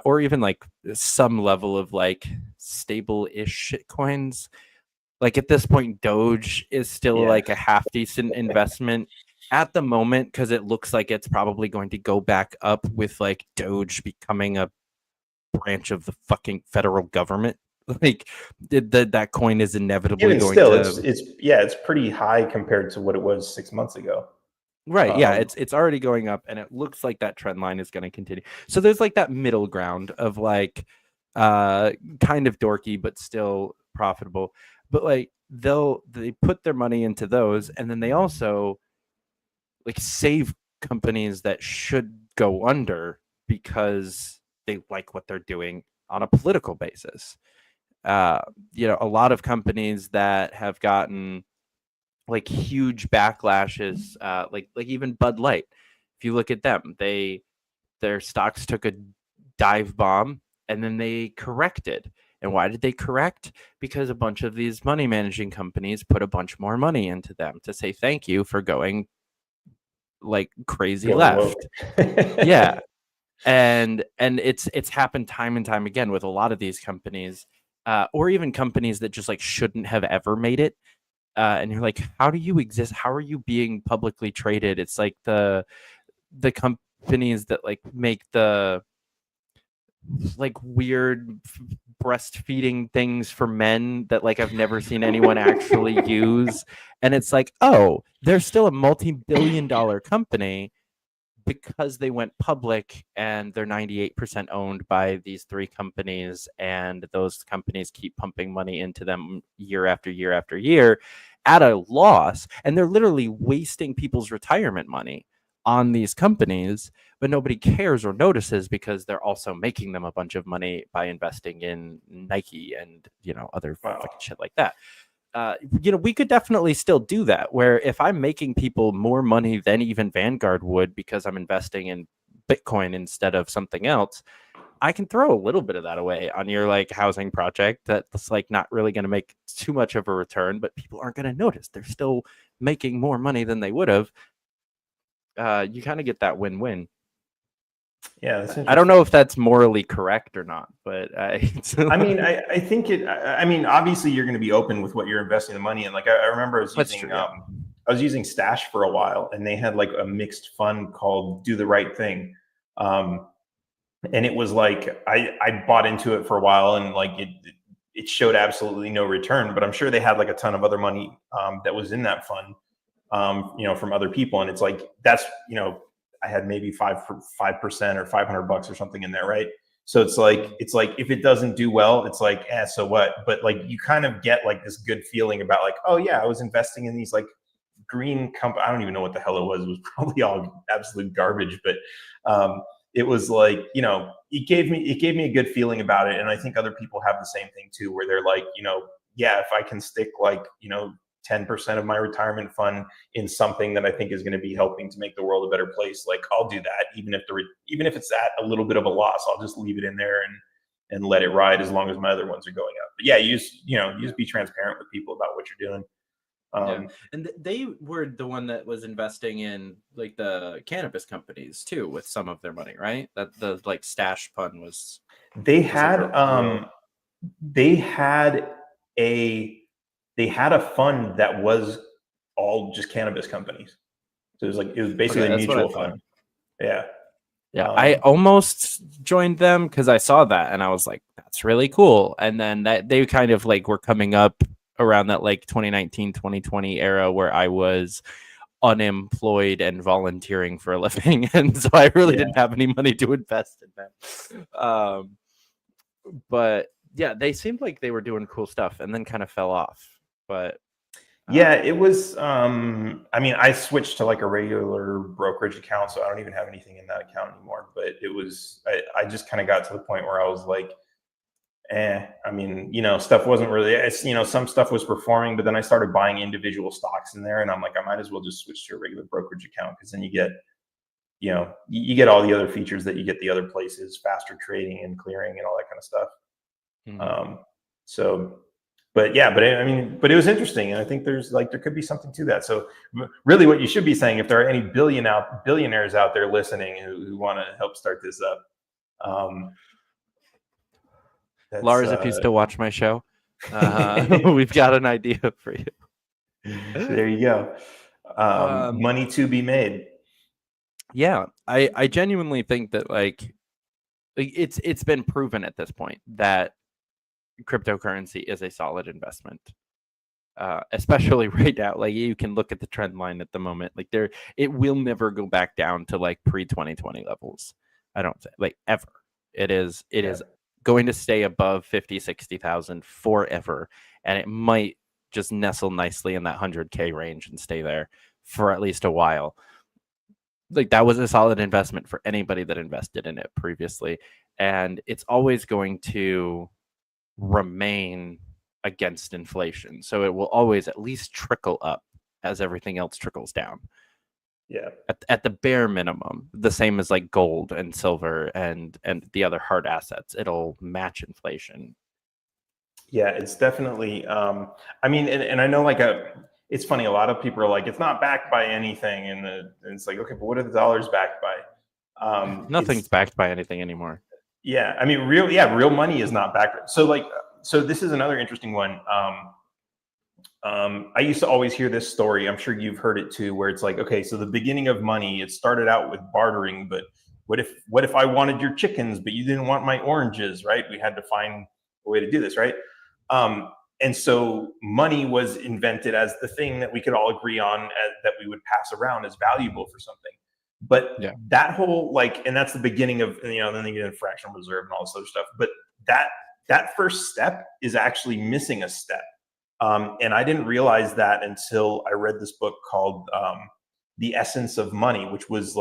or even like some level of like stable-ish shit coins. Like at this point, Doge is still like a half decent investment at the moment, because it looks like it's probably going to go back up with like Doge becoming a branch of the fucking federal government. Like that coin is inevitably going to. It's pretty high compared to what it was 6 months ago. Right. Yeah. It's already going up, and it looks like that trend line is going to continue. So there's like that middle ground of like kind of dorky but still profitable. But like they put their money into those, and then they also like save companies that should go under because they like what they're doing on a political basis. A lot of companies that have gotten like huge backlashes, like even Bud Light. If you look at them, their stocks took a dive bomb and then they corrected. And why did they correct? Because a bunch of these money managing companies put a bunch more money into them to say thank you for going like crazy left. Yeah. And it's happened time and time again with a lot of these companies, or even companies that just like shouldn't have ever made it. And you're like, how do you exist? How are you being publicly traded? It's like companies that like make the like weird breastfeeding things for men that like I've never seen anyone actually use. And it's like, oh, they're still a multi-billion-dollar company because they went public and they're 98% owned by these three companies, and those companies keep pumping money into them year after year after year at a loss, and they're literally wasting people's retirement money on these companies, but nobody cares or notices because they're also making them a bunch of money by investing in Nike and, you know, other fucking shit like that. You know, we could definitely still do that, where if I'm making people more money than even Vanguard would because I'm investing in Bitcoin instead of something else, I can throw a little bit of that away on your like housing project that's like not really going to make too much of a return, but people aren't going to notice. They're still making more money than they would have. You kind of get that win-win. Yeah, that's I don't know if that's morally correct or not, but I mean, I think it. I mean, obviously, you're going to be open with what you're investing the money in. Like, I remember I was using Stash for a while, and they had like a mixed fund called Do the Right Thing, and it was like I bought into it for a while, and like it showed absolutely no return. But I'm sure they had like a ton of other money that was in that fund, you know, from other people, and it's like that's, you know, I had maybe 5% or $500 or something in there, right? So it's like if it doesn't do well, it's like, so what? But like you kind of get like this good feeling about like, oh yeah, I was investing in these like green company. I don't even know what the hell it was. It was probably all absolute garbage, but it was like, you know, it gave me a good feeling about it. And I think other people have the same thing too, where they're like, you know, yeah, if I can stick like, you know, 10% of my retirement fund in something that I think is going to be helping to make the world a better place, like I'll do that, even if it's at a little bit of a loss. I'll just leave it in there and let it ride as long as my other ones are going up. But yeah, you just be transparent with people about what you're doing. And they were the one that was investing in like the cannabis companies too with some of their money, right? That the like Stash fund was. They had a fund that was all just cannabis companies. So it was basically a mutual fund. Yeah. Yeah. I almost joined them because I saw that and I was like, that's really cool. And then that they kind of like were coming up around that like 2019, 2020 era where I was unemployed and volunteering for a living. And so I really didn't have any money to invest in them. But yeah, they seemed like they were doing cool stuff and then kind of fell off. But yeah, it was, I mean, I switched to like a regular brokerage account, so I don't even have anything in that account anymore. But it was, I just kind of got to the point where I was like, I mean, you know, stuff wasn't really, you know, some stuff was performing, but then I started buying individual stocks in there and I'm like, I might as well just switch to a regular brokerage account because then you get, you know, you get all the other features that you get the other places, faster trading and clearing and all that kind of stuff. So, but yeah, I mean, but it was interesting. And I think there could be something to that. So really what you should be saying, if there are any billionaires out there listening who want to help start this up, Lars, if you still watch my show, we've got an idea for you. There you go. Money to be made. Yeah, I genuinely think that like it's been proven at this point that cryptocurrency is a solid investment, especially right now. Like you can look at the trend line at the moment. Like it will never go back down to like pre-2020 levels. I don't think like ever. It is going to stay above 50,000-60,000 forever, and it might just nestle nicely in that 100K range and stay there for at least a while. Like that was a solid investment for anybody that invested in it previously, and it's always going to remain against inflation. So it will always at least trickle up as everything else trickles down. Yeah. At the bare minimum, the same as like gold and silver and the other hard assets, it'll match inflation. Yeah, it's definitely. I mean, and I know like it's funny. A lot of people are like, it's not backed by anything, and it's like, okay, but what are the dollars backed by? Nothing's backed by anything anymore. Yeah, I mean, real money is not backed. So this is another interesting one. I used to always hear this story. I'm sure you've heard it too, where it's like, okay, so the beginning of money, it started out with bartering, but what if I wanted your chickens, but you didn't want my oranges, right? We had to find a way to do this, right? And so money was invented as the thing that we could all agree on, that we would pass around as valuable for something. But that whole and that's the beginning of, then they get in fractional reserve and all this other stuff. But that first step is actually missing a step. And I didn't realize that until I read this book called The Essence of Money, which was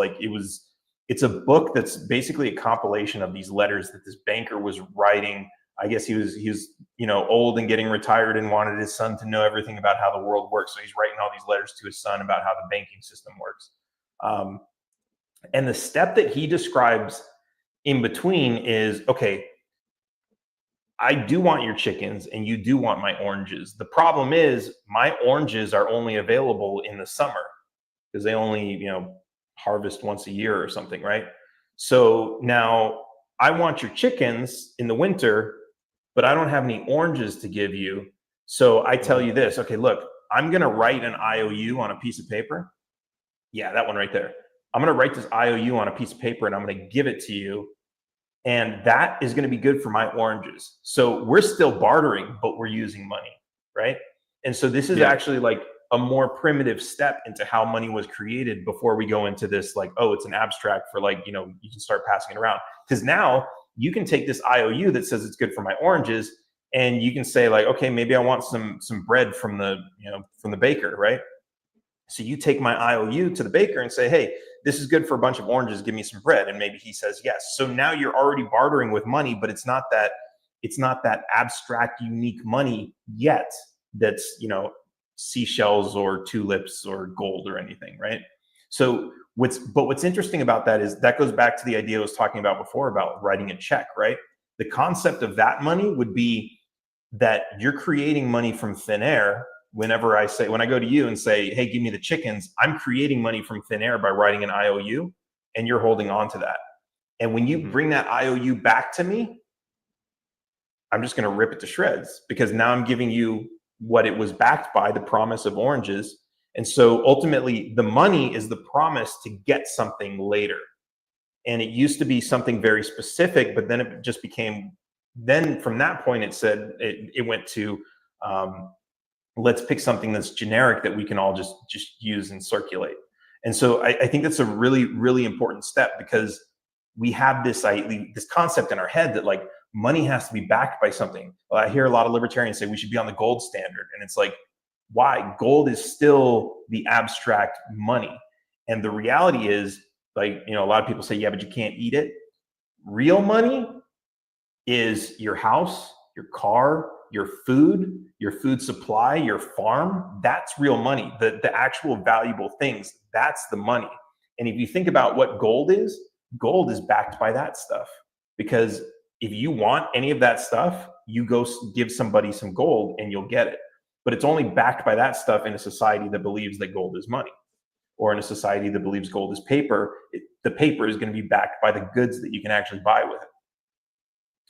it's a book that's basically a compilation of these letters that this banker was writing. I guess he was old and getting retired and wanted his son to know everything about how the world works. So he's writing all these letters to his son about how the banking system works. And the step that he describes in between is, okay, I do want your chickens and you do want my oranges. The problem is my oranges are only available in the summer because they only, harvest once a year or something, right? So now I want your chickens in the winter, but I don't have any oranges to give you. So I tell you this, okay, look, I'm going to write an IOU on a piece of paper. Yeah, that one right there. I'm going to write this IOU on a piece of paper and I'm going to give it to you. And that is going to be good for my oranges. So we're still bartering, but we're using money, right? And so this is actually like a more primitive step into how money was created before we go into this, it's an abstract for you can start passing it around. Because now you can take this IOU that says it's good for my oranges and you can say okay, maybe I want some bread from the baker, right? So you take my IOU to the baker and say, hey, this is good for a bunch of oranges, give me some bread. And maybe he says yes. So now you're already bartering with money, but it's not that abstract, unique money yet that's, seashells or tulips or gold or anything, right? So what's interesting about that is that goes back to the idea I was talking about before about writing a check, right? The concept of that money would be that you're creating money from thin air. When I go to you and say, hey, give me the chickens, I'm creating money from thin air by writing an IOU and you're holding on to that. And when you bring that IOU back to me, I'm just going to rip it to shreds because now I'm giving you what it was backed by, the promise of oranges. And so ultimately the money is the promise to get something later. And it used to be something very specific, but then it just became, then from that point it went to, let's pick something that's generic that we can all just use and circulate. And so I think that's a really, really important step because we have this concept in our head that money has to be backed by something. Well, I hear a lot of libertarians say we should be on the gold standard. And it's why? Gold is still the abstract money. And the reality is a lot of people say, yeah, but you can't eat it. Real money is your house, your car, your food supply, your farm. That's real money. The actual valuable things, that's the money. And if you think about what gold is backed by that stuff. Because if you want any of that stuff, you go give somebody some gold and you'll get it. But it's only backed by that stuff in a society that believes that gold is money. Or in a society that believes gold is paper, the paper is going to be backed by the goods that you can actually buy with it.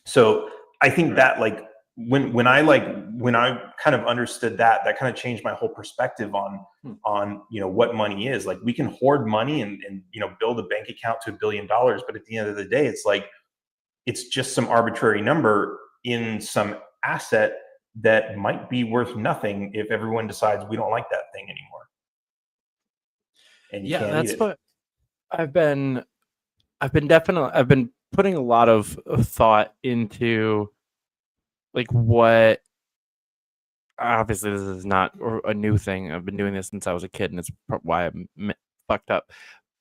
So I think that when I kind of understood that kind of changed my whole perspective on what money is. We can hoard money and build a bank account to $1 billion, but at the end of the day, it's just some arbitrary number in some asset that might be worth nothing if everyone decides we don't like that thing anymore. And you can't eat it. What I've been putting a lot of thought into what, obviously this is not a new thing. I've been doing this since I was a kid and it's why I'm fucked up.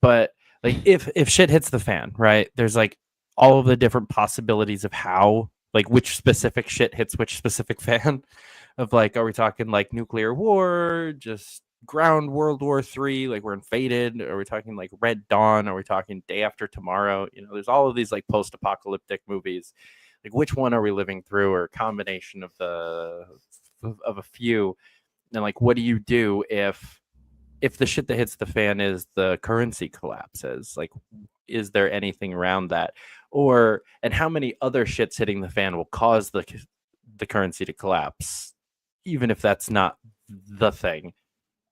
But if shit hits the fan, right? There's all of the different possibilities of how, which specific shit hits which specific fan of are we talking nuclear war, just ground World War III, we're invaded? Are we talking Red Dawn? Are we talking Day After Tomorrow? There's all of these post-apocalyptic movies. Which one are we living through, or a combination of a few? And what do you do if the shit that hits the fan is the currency collapses? Is there anything around that? And how many other shits hitting the fan will cause the currency to collapse, even if that's not the thing.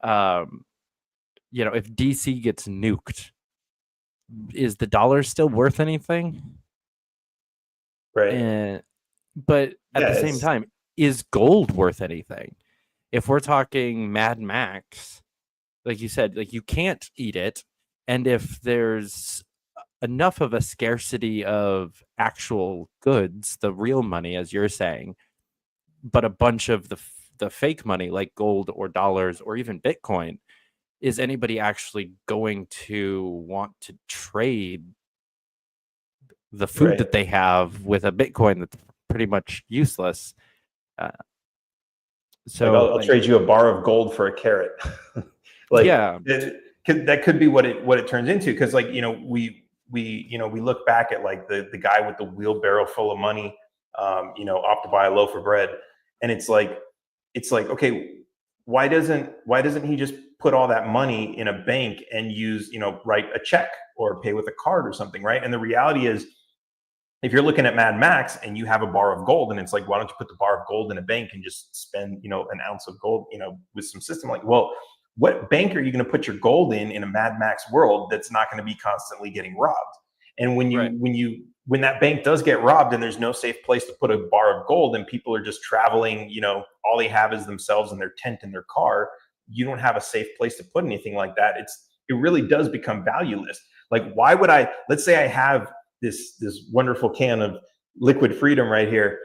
If DC gets nuked, is the dollar still worth anything? Right. But at the same Yes. time, is gold worth anything? If we're talking Mad Max, like you said, like you can't eat it. And if there's enough of a scarcity of actual goods, the real money, as you're saying, but a bunch of the fake money like gold or dollars or even Bitcoin, is anybody actually going to want to trade the food Right. that they have with a Bitcoin that's pretty much useless? So I'll trade you a bar of gold for a carrot. Yeah, that could be what it turns into. Because we look back at like the guy with the wheelbarrow full of money, off to buy a loaf of bread, and it's like okay, why doesn't he just put all that money in a bank and use write a check or pay with a card or something, right? And the reality is, if you're looking at Mad Max and you have a bar of gold, and it's like, why don't you put the bar of gold in a bank and just spend an ounce of gold with some system? Like, well, what bank are you going to put your gold in a Mad Max world that's not going to be constantly getting robbed? And when that bank does get robbed and there's no safe place to put a bar of gold, and people are just traveling, all they have is themselves and their tent in their car, you don't have a safe place to put anything like that. It really does become valueless. Like, why would let's say I have this wonderful can of liquid freedom right here.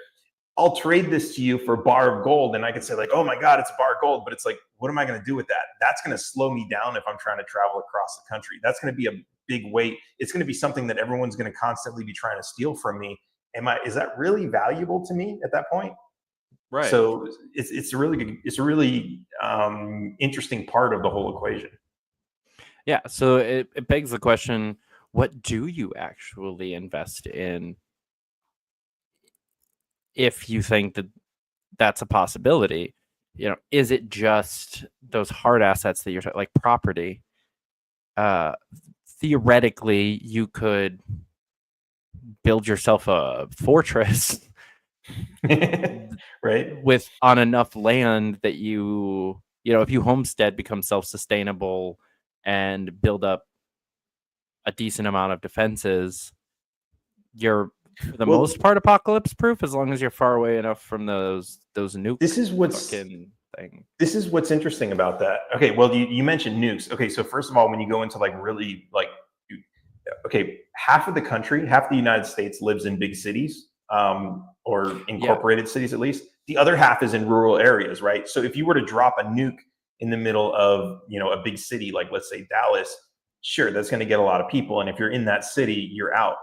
I'll trade this to you for a bar of gold, and I could say like, oh my God, it's a bar of gold. But it's like, what am I going to do with that? That's going to slow me down if I'm trying to travel across the country. That's going to be a big weight. It's going to be something that everyone's going to constantly be trying to steal from me. Is that really valuable to me at that point? right. So it's a really interesting part of the whole equation. Yeah. So it begs the question, what do you actually invest in if you think that that's a possibility? Is it just those hard assets that you're like property? Theoretically, you could build yourself a fortress right, on enough land that if you homestead, become self-sustainable and build up a decent amount of defenses, you're for the most part apocalypse proof, as long as you're far away enough from those nukes. This is what's interesting about that. Okay, well, you mentioned nukes. Okay, so first of all, when you go into half of the country, half the United States lives in big cities, or incorporated cities at least. The other half is in rural areas, right? So if you were to drop a nuke in the middle of a big city, like let's say Dallas, sure, that's going to get a lot of people, and if you're in that city, you're out.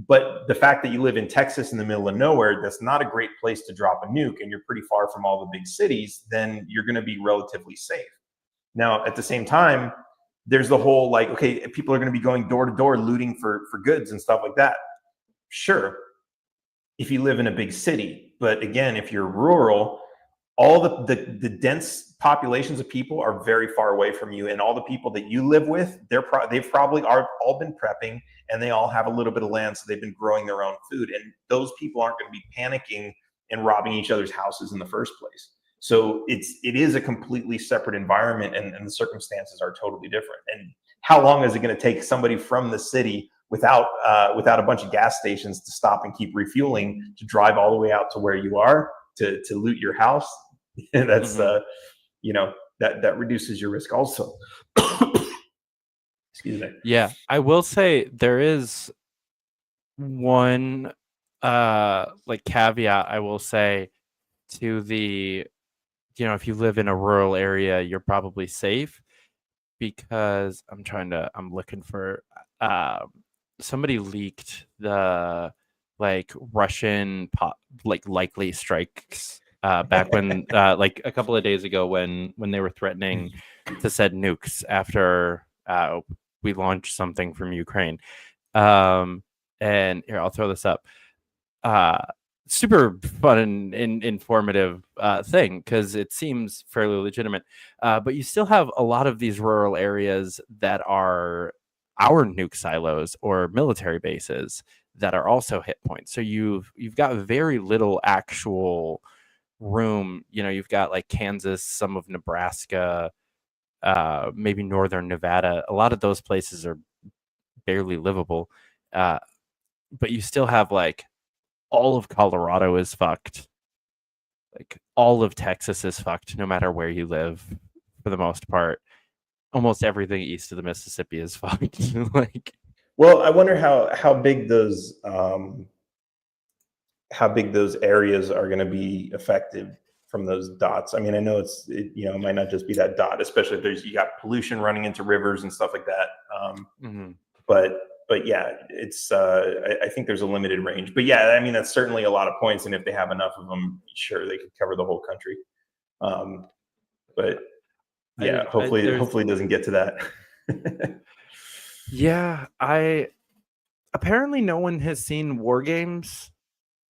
But the fact that you live in Texas in the middle of nowhere, that's not a great place to drop a nuke, and you're pretty far from all the big cities, then you're going to be relatively safe. Now, at the same time, there's the whole people are going to be going door to door looting for goods and stuff like that. Sure, if you live in a big city. But again, if you're rural, all the dense populations of people are very far away from you, and all the people that you live with, they've probably all been prepping, and they all have a little bit of land, so they've been growing their own food, and those people aren't going to be panicking and robbing each other's houses in the first place. So it is a completely separate environment, and the circumstances are totally different. And how long is it going to take somebody from the city without a bunch of gas stations to stop and keep refueling to drive all the way out to where you are to loot your house? That's that reduces your risk also. Excuse me. Yeah, I will say there is one caveat I will say to the if you live in a rural area, you're probably safe, because I'm looking for somebody leaked the Russian likely strikes back when a couple of days ago when they were threatening to send nukes after we launched something from Ukraine. And here, I'll throw this up. Super fun and informative thing, because it seems fairly legitimate. But you still have a lot of these rural areas that are our nuke silos or military bases that are also hit points. So you've got very little actual room. You've got like Kansas, some of Nebraska, maybe northern Nevada. A lot of those places are barely livable, but you still have like all of Colorado is fucked. Like all of Texas is fucked, no matter where you live, for the most part. Almost everything east of the Mississippi is fucked. Well, I wonder how big those areas are going to be affected from those dots. I mean, I know it might not just be that dot, especially if you got pollution running into rivers and stuff like that. But yeah, it's I think there's a limited range. But yeah, I mean, that's certainly a lot of points, and if they have enough of them, sure, they could cover the whole country. But yeah, hopefully it doesn't get to that. Yeah, apparently no one has seen War Games.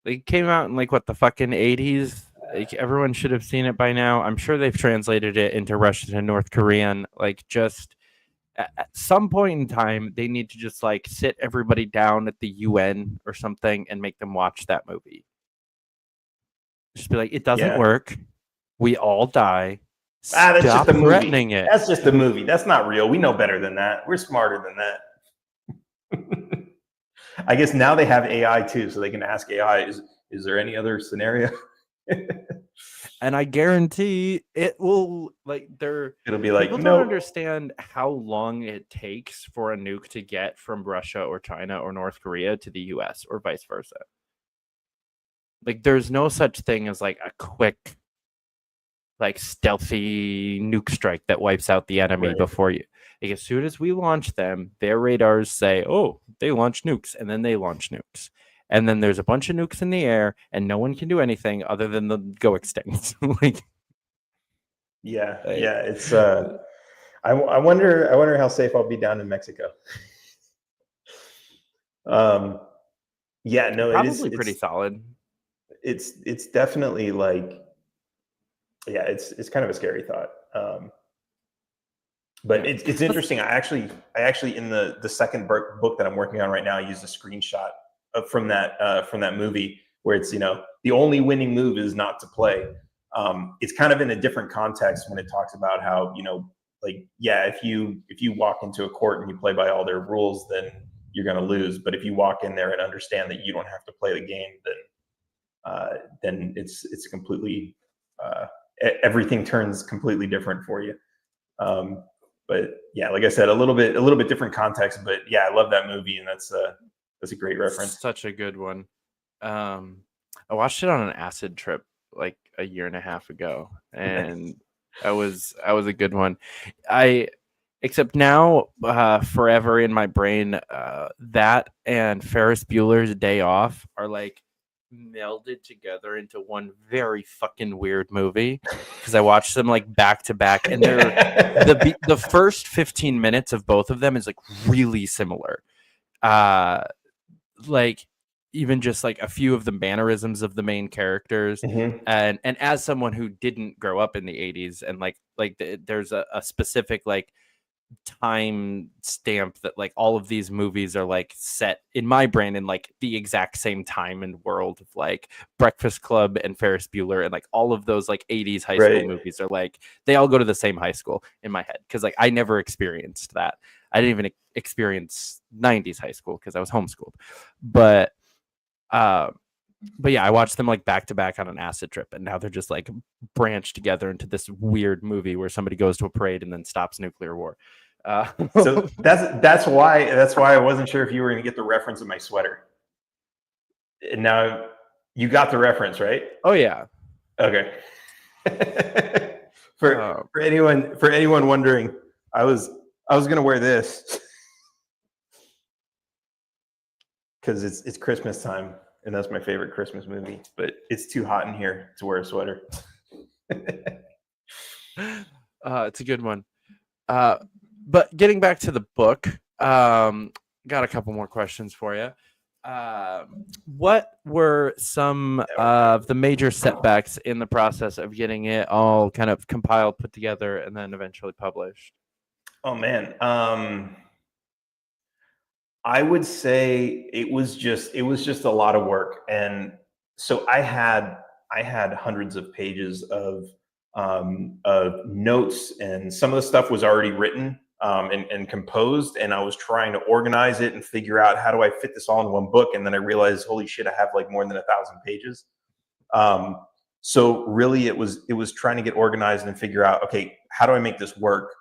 They came out in like the fucking 80s. Like everyone should have seen it by now. I'm sure they've translated it into Russian and North Korean. Like just at some point in time, they need to just like sit everybody down at the UN or something and make them watch that movie. Just be like, it doesn't work. We all die. That's just a movie. Threatening it. That's just a movie. That's not real. We know better than that. We're smarter than that. I guess now they have AI too, so they can ask AI, is there any other scenario? And I guarantee it will it'll be like, people don't understand how long it takes for a nuke to get from Russia or China or North Korea to the US or vice versa. Like there's no such thing as like a quick, like stealthy nuke strike that wipes out the enemy before you. Like as soon as we launch them, their radars say, oh, they launch nukes, and then they launch nukes. And then there's a bunch of nukes in the air, and no one can do anything other than go extinct. It's I wonder how safe I'll be down in Mexico. Probably it's pretty solid. It's definitely like, yeah, it's kind of a scary thought. But it's interesting. I actually in the second book that I'm working on right now, I used a screenshot from that movie where it's, the only winning move is not to play. It's kind of in a different context when it talks about how, if you walk into a court and you play by all their rules, then you're going to lose. But if you walk in there and understand that you don't have to play the game, then it's completely everything turns completely different for you. But yeah, like I said, a little bit different context. But yeah, I love that movie, and that's a great reference. Such a good one. I watched it on an acid trip like a year and a half ago, and that was a good one. Except now, forever in my brain, that and Ferris Bueller's Day Off are like melded together into one very fucking weird movie, because I watched them like back to back, and they're the first 15 minutes of both of them is like really similar. Like even just like a few of the mannerisms of the main characters, and as someone who didn't grow up in the 80s, and there's a specific like time stamp that like all of these movies are like set in my brain in like the exact same time and world of like Breakfast Club and Ferris Bueller, and like all of those like 80s high school movies are like they all go to the same high school in my head, because like I never experienced that. I didn't even experience 90s high school because I was homeschooled. But yeah, I watched them like back to back on an acid trip, and now they're just like branched together into this weird movie where somebody goes to a parade and then stops nuclear war. So that's why I wasn't sure if you were going to get the reference of my sweater. And now you got the reference, right? Oh yeah. Okay. For anyone wondering, I was going to wear this because it's Christmas time, and that's my favorite Christmas movie. But it's too hot in here to wear a sweater. It's a good one. But getting back to the book, got a couple more questions for you. What were some of the major setbacks in the process of getting it all kind of compiled, put together, and then eventually published? Oh man. I would say it was just a lot of work. And so I had I had hundreds of pages of notes, and some of the stuff was already written and composed, and I was trying to organize it and figure out how do I fit this all in one book. And then I realized, holy shit, I have like more than 1,000 pages. So really it was trying to get organized and figure out, okay, how do I make this work?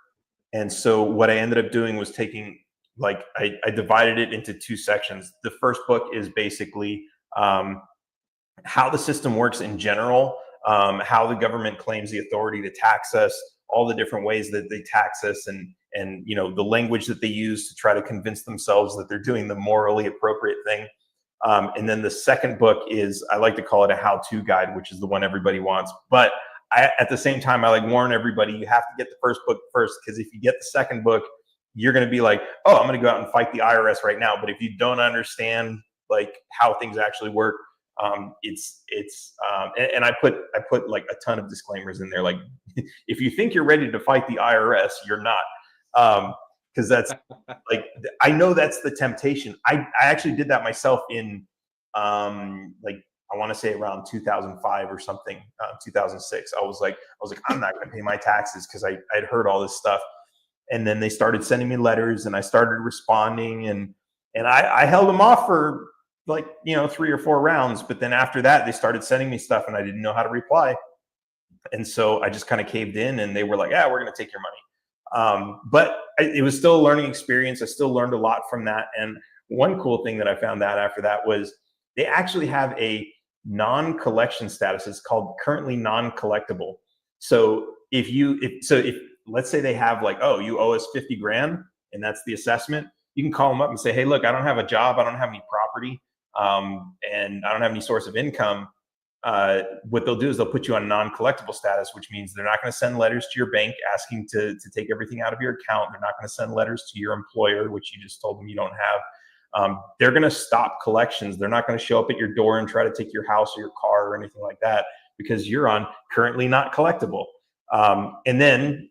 And so what I ended up doing was taking, like, I divided it into 2 sections. The first book is basically how the system works in general, how the government claims the authority to tax us, all the different ways that they tax us, and you know, the language that they use to try to convince themselves that they're doing the morally appropriate thing. And then the second book is, I like to call it a how-to guide, which is the one everybody wants. But at the same time, I like warn everybody, you have to get the first book first, because if you get the second book, you're going to be like, oh, I'm going to go out and fight the IRS right now. But if you don't understand like how things actually work, and I put like a ton of disclaimers in there. Like, if you think you're ready to fight the IRS, you're not. Because that's like, I know that's the temptation. I actually did that myself in like, I want to say around 2005 or something, 2006. I was like, I'm not going to pay my taxes, because I'd heard all this stuff. And then they started sending me letters, and I started responding, and I held them off for like, you know, 3 or 4 rounds. But then after that, they started sending me stuff, and I didn't know how to reply. And so I just kind of caved in, and they were like, yeah, we're going to take your money. But it was still a learning experience. I still learned a lot from that. And one cool thing that I found out after that was they actually have a non-collection status. It's called currently non-collectible. So if let's say they have like, oh, you owe us 50 grand, and that's the assessment, you can call them up and say, hey, look, I don't have a job, I don't have any property, and I don't have any source of income. What they'll do is they'll put you on non-collectible status, which means they're not going to send letters to your bank asking to take everything out of your account. They're not going to send letters to your employer, which you just told them you don't have. They're going to stop collections. They're not going to show up at your door and try to take your house or your car or anything like that, because you're on currently not collectible. And then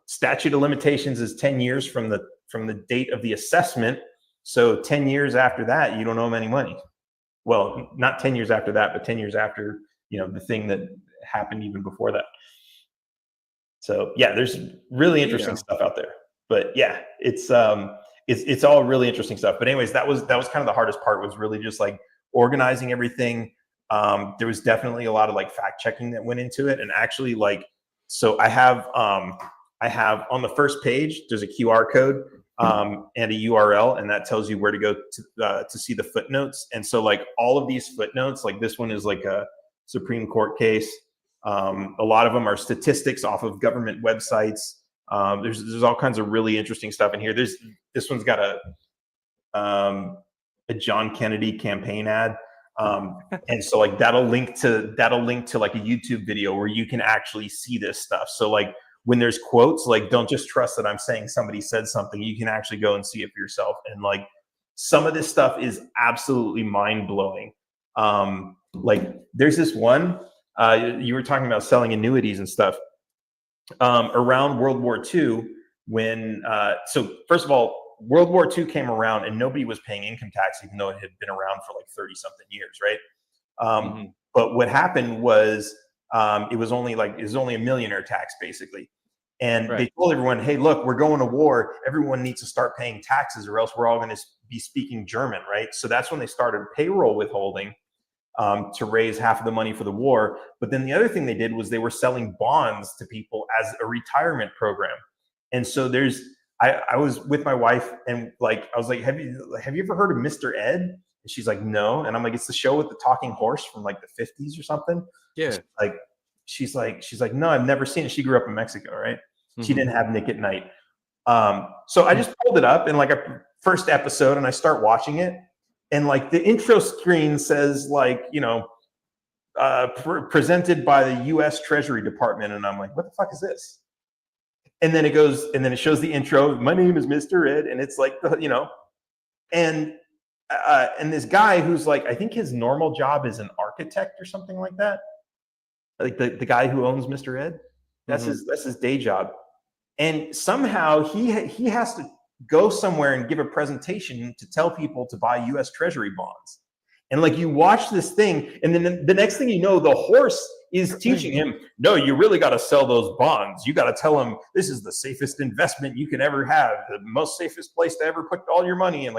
statute of limitations is 10 years from the date of the assessment. So 10 years after that, you don't owe them any money. Well, not 10 years after that, but 10 years after, you know, the thing that happened even before that. So yeah, there's really interesting stuff out there. But yeah, it's all really interesting stuff. But anyways, that was kind of the hardest part, was really just like organizing everything. There was definitely a lot of like fact checking that went into it. And actually, like, so I have on the first page, there's a QR code and a URL, and that tells you where to go to see the footnotes. And so like all of these footnotes, like this one is like a Supreme Court case. A lot of them are statistics off of government websites. There's all kinds of really interesting stuff in here. This one's got a John Kennedy campaign ad. And so like that'll link to like a YouTube video where you can actually see this stuff. So like when there's quotes, like, don't just trust that I'm saying somebody said something. You can actually go and see it for yourself. And like some of this stuff is absolutely mind blowing. Like there's this one, you were talking about selling annuities and stuff. Around World War II, when so first of all, World War II came around and nobody was paying income tax, even though it had been around for like 30 something years, right? But what happened was it was only a millionaire tax basically. And they told everyone, hey, look, we're going to war. Everyone needs to start paying taxes, or else we're all going to be speaking German, right? So that's when they started payroll withholding to raise half of the money for the war. But then the other thing they did was they were selling bonds to people as a retirement program. And so I was with my wife, and like I was like, have you ever heard of Mr. Ed? And she's like, no. And I'm like, it's the show with the talking horse from like the 50s or something. Yeah. She's like, no, I've never seen it. She grew up in Mexico, right? She didn't have Nick at Night. So I just pulled it up in like a first episode, and I start watching it. And like the intro screen says like, you know, presented by the U.S. Treasury Department. And I'm like, what the fuck is this? And then it shows the intro. My name is Mr. Ed. And it's like, you know, and this guy who's like, I think his normal job is an architect or something like that. Like the guy who owns Mr. Ed, that's his day job. And somehow he has to go somewhere and give a presentation to tell people to buy U.S. Treasury bonds. And like you watch this thing, and then the next thing you know, the horse is teaching him, no, you really got to sell those bonds. You got to tell him this is the safest investment you can ever have, the most safest place to ever put all your money in.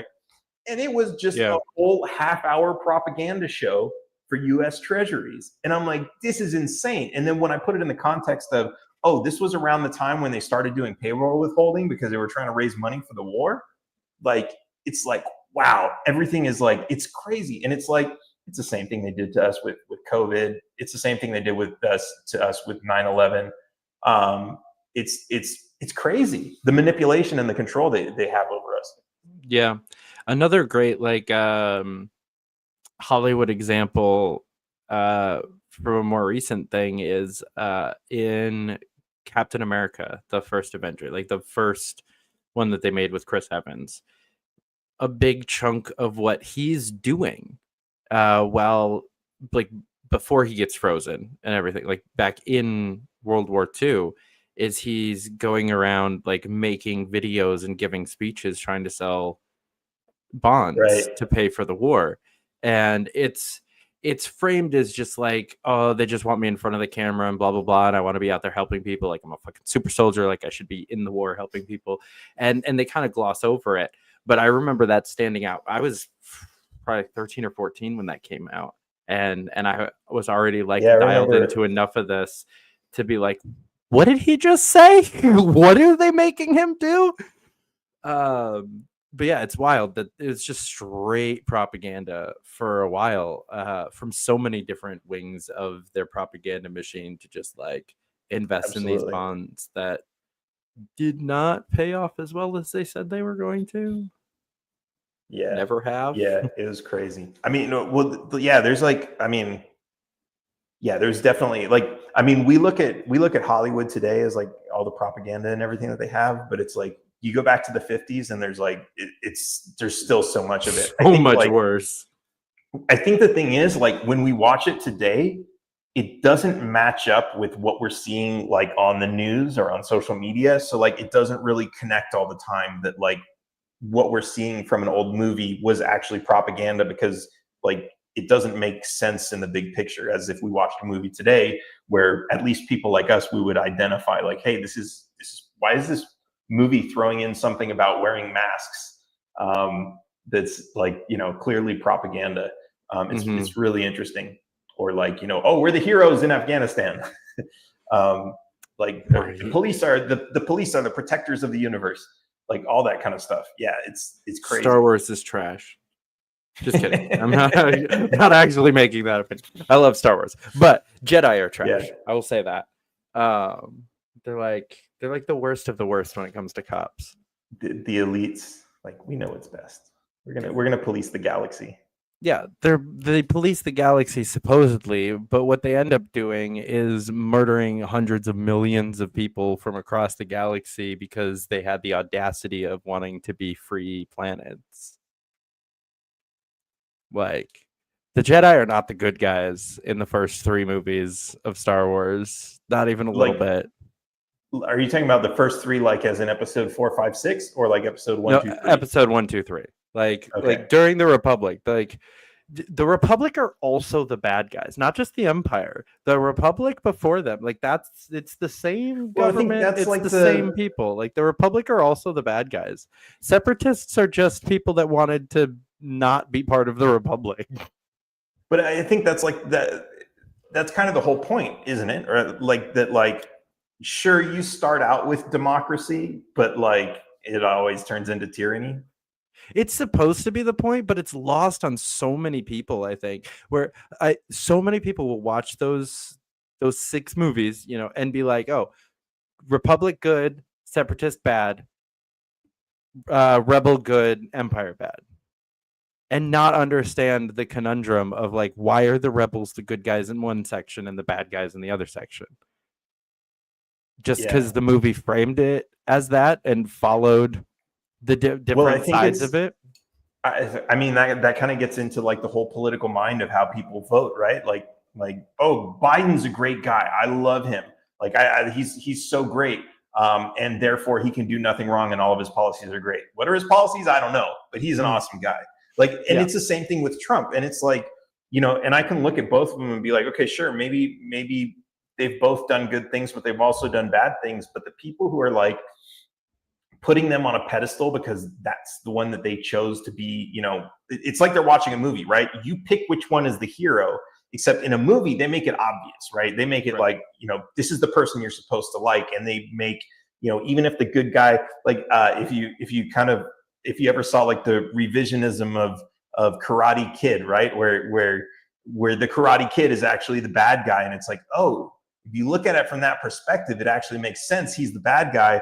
And it was just a whole half-hour propaganda show for U.S. treasuries. And I'm like, this is insane. And then when I put it in the context of, oh, this was around the time when they started doing payroll withholding because they were trying to raise money for the war. Like, it's like, wow, everything is like, it's crazy. And it's like, it's the same thing they did to us with COVID. It's the same thing they did with us with 9/11. It's crazy. The manipulation and the control they have over us. Yeah. Another great Hollywood example from a more recent thing is in Captain America, the first Avenger, like the first one that they made with Chris Evans. A big chunk of what he's doing before he gets frozen and everything, like back in World War II, is he's going around like making videos and giving speeches trying to sell bonds to pay for the war. And it's framed as just like, oh, they just want me in front of the camera and blah blah blah, and I want to be out there helping people, like I'm a fucking super soldier, like I should be in the war helping people, and they kind of gloss over it. But I remember that standing out. I was probably 13 or 14 when that came out, and I was already like dialed into enough of this to be like, what did he just say? What are they making him do? But yeah, it's wild that it's just straight propaganda for a while, from so many different wings of their propaganda machine to just like invest in these bonds that did not pay off as well as they said they were going to. Yeah. Never have. Yeah, it was crazy. I mean, well, yeah, there's like, I mean, yeah, there's definitely like, I mean, we look at Hollywood today as like all the propaganda and everything that they have, but it's like you go back to the 50s and there's like there's still so much of it. So much worse. I think the thing is, like, when we watch it today, it doesn't match up with what we're seeing like on the news or on social media. So like it doesn't really connect all the time that like what we're seeing from an old movie was actually propaganda, because like it doesn't make sense in the big picture as if we watched a movie today where at least people like us, we would identify like, hey, this is why is this movie throwing in something about wearing masks that's like, you know, clearly propaganda. It's really interesting. Or like, you know, oh, we're the heroes in Afghanistan. Like the police are the protectors of the universe. Like all that kind of stuff. Yeah, it's crazy. Star Wars is trash. Just kidding. I'm not actually making that opinion. I love Star Wars, but Jedi are trash. Yeah. I will say that. They're like the worst of the worst when it comes to cops. The elites, like, we know what's best. We're gonna police the galaxy. Yeah, they police the galaxy supposedly, but what they end up doing is murdering hundreds of millions of people from across the galaxy because they had the audacity of wanting to be free planets. Like, the Jedi are not the good guys in the first 3 movies of Star Wars. Not even a little bit. Are you talking about the first 3, like as in episode 4, 5, 6, or like episode 1, 2, 3? Episode 1, 2, 3. Like during the Republic, like the Republic are also the bad guys, not just the Empire. The Republic before them, like it's the same government. It's like the same people. Like the Republic are also the bad guys. Separatists are just people that wanted to not be part of the Republic. But I think that's like that. That's kind of the whole point, isn't it? Or like that, like, sure, you start out with democracy, but like it always turns into tyranny. It's supposed to be the point, but it's lost on so many people, I think, where so many people will watch those 6 movies, you know, and be like, oh, Republic good, Separatist bad, Rebel good, Empire bad. And not understand the conundrum of like, why are the rebels the good guys in one section and the bad guys in the other section? Just because the movie framed it as that and followed the different sides of it. I mean, that kind of gets into like the whole political mind of how people vote, right? Like, oh, Biden's a great guy. I love him. Like, he's so great. And therefore he can do nothing wrong and all of his policies are great. What are his policies? I don't know, but he's an awesome guy. Like, and it's the same thing with Trump. And it's like, you know, and I can look at both of them and be like, okay, sure, maybe they've both done good things, but they've also done bad things. But the people who are like putting them on a pedestal because that's the one that they chose to be, you know, it's like they're watching a movie, right? You pick which one is the hero, except in a movie, they make it obvious, right? They make it like, you know, this is the person you're supposed to like. And they make, you know, even if the good guy, like if you ever saw like the revisionism of Karate Kid, right? Where the Karate Kid is actually the bad guy. And it's like, oh, if you look at it from that perspective, it actually makes sense. He's the bad guy.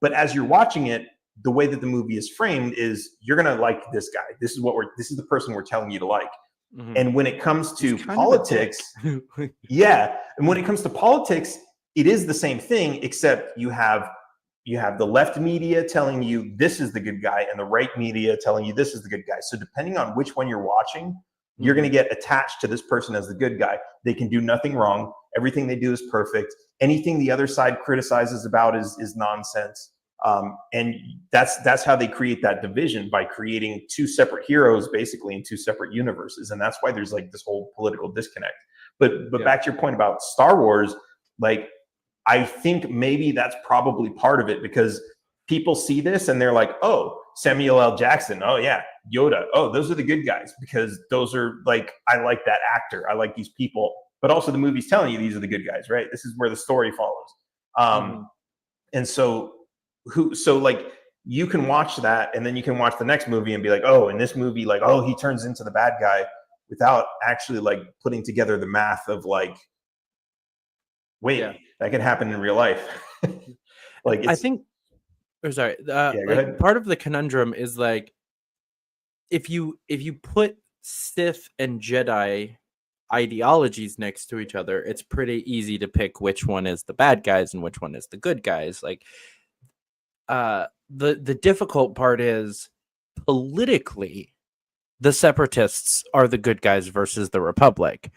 But as you're watching it, the way that the movie is framed is you're going to like this guy. This is the person we're telling you to like. Mm-hmm. And when it comes to politics, yeah. And when it comes to politics, it is the same thing, except you have the left media telling you this is the good guy and the right media telling you this is the good guy. So depending on which one you're watching, you're going to get attached to this person as the good guy. They can do nothing wrong. Everything they do is perfect. Anything the other side criticizes about is nonsense. And that's how they create that division, by creating two separate heroes basically in two separate universes. And that's why there's like this whole political disconnect. But back to your point about Star Wars, like, I think maybe that's probably part of it, because people see this and they're like, oh, Samuel L. Jackson. Oh yeah. Yoda. Oh, those are the good guys, because those are like, I like that actor. I like these people, but also the movie's telling you these are the good guys, right? This is where the story follows. And so like, you can watch that and then you can watch the next movie and be like, oh, in this movie, like, oh, he turns into the bad guy, without actually like putting together the math of like, wait, that could happen in real life. Like, I think, or sorry, like, part of the conundrum is like, if you put Sith and Jedi ideologies next to each other, it's pretty easy to pick which one is the bad guys and which one is the good guys. Like, the difficult part is, politically, the separatists are the good guys versus the Republic,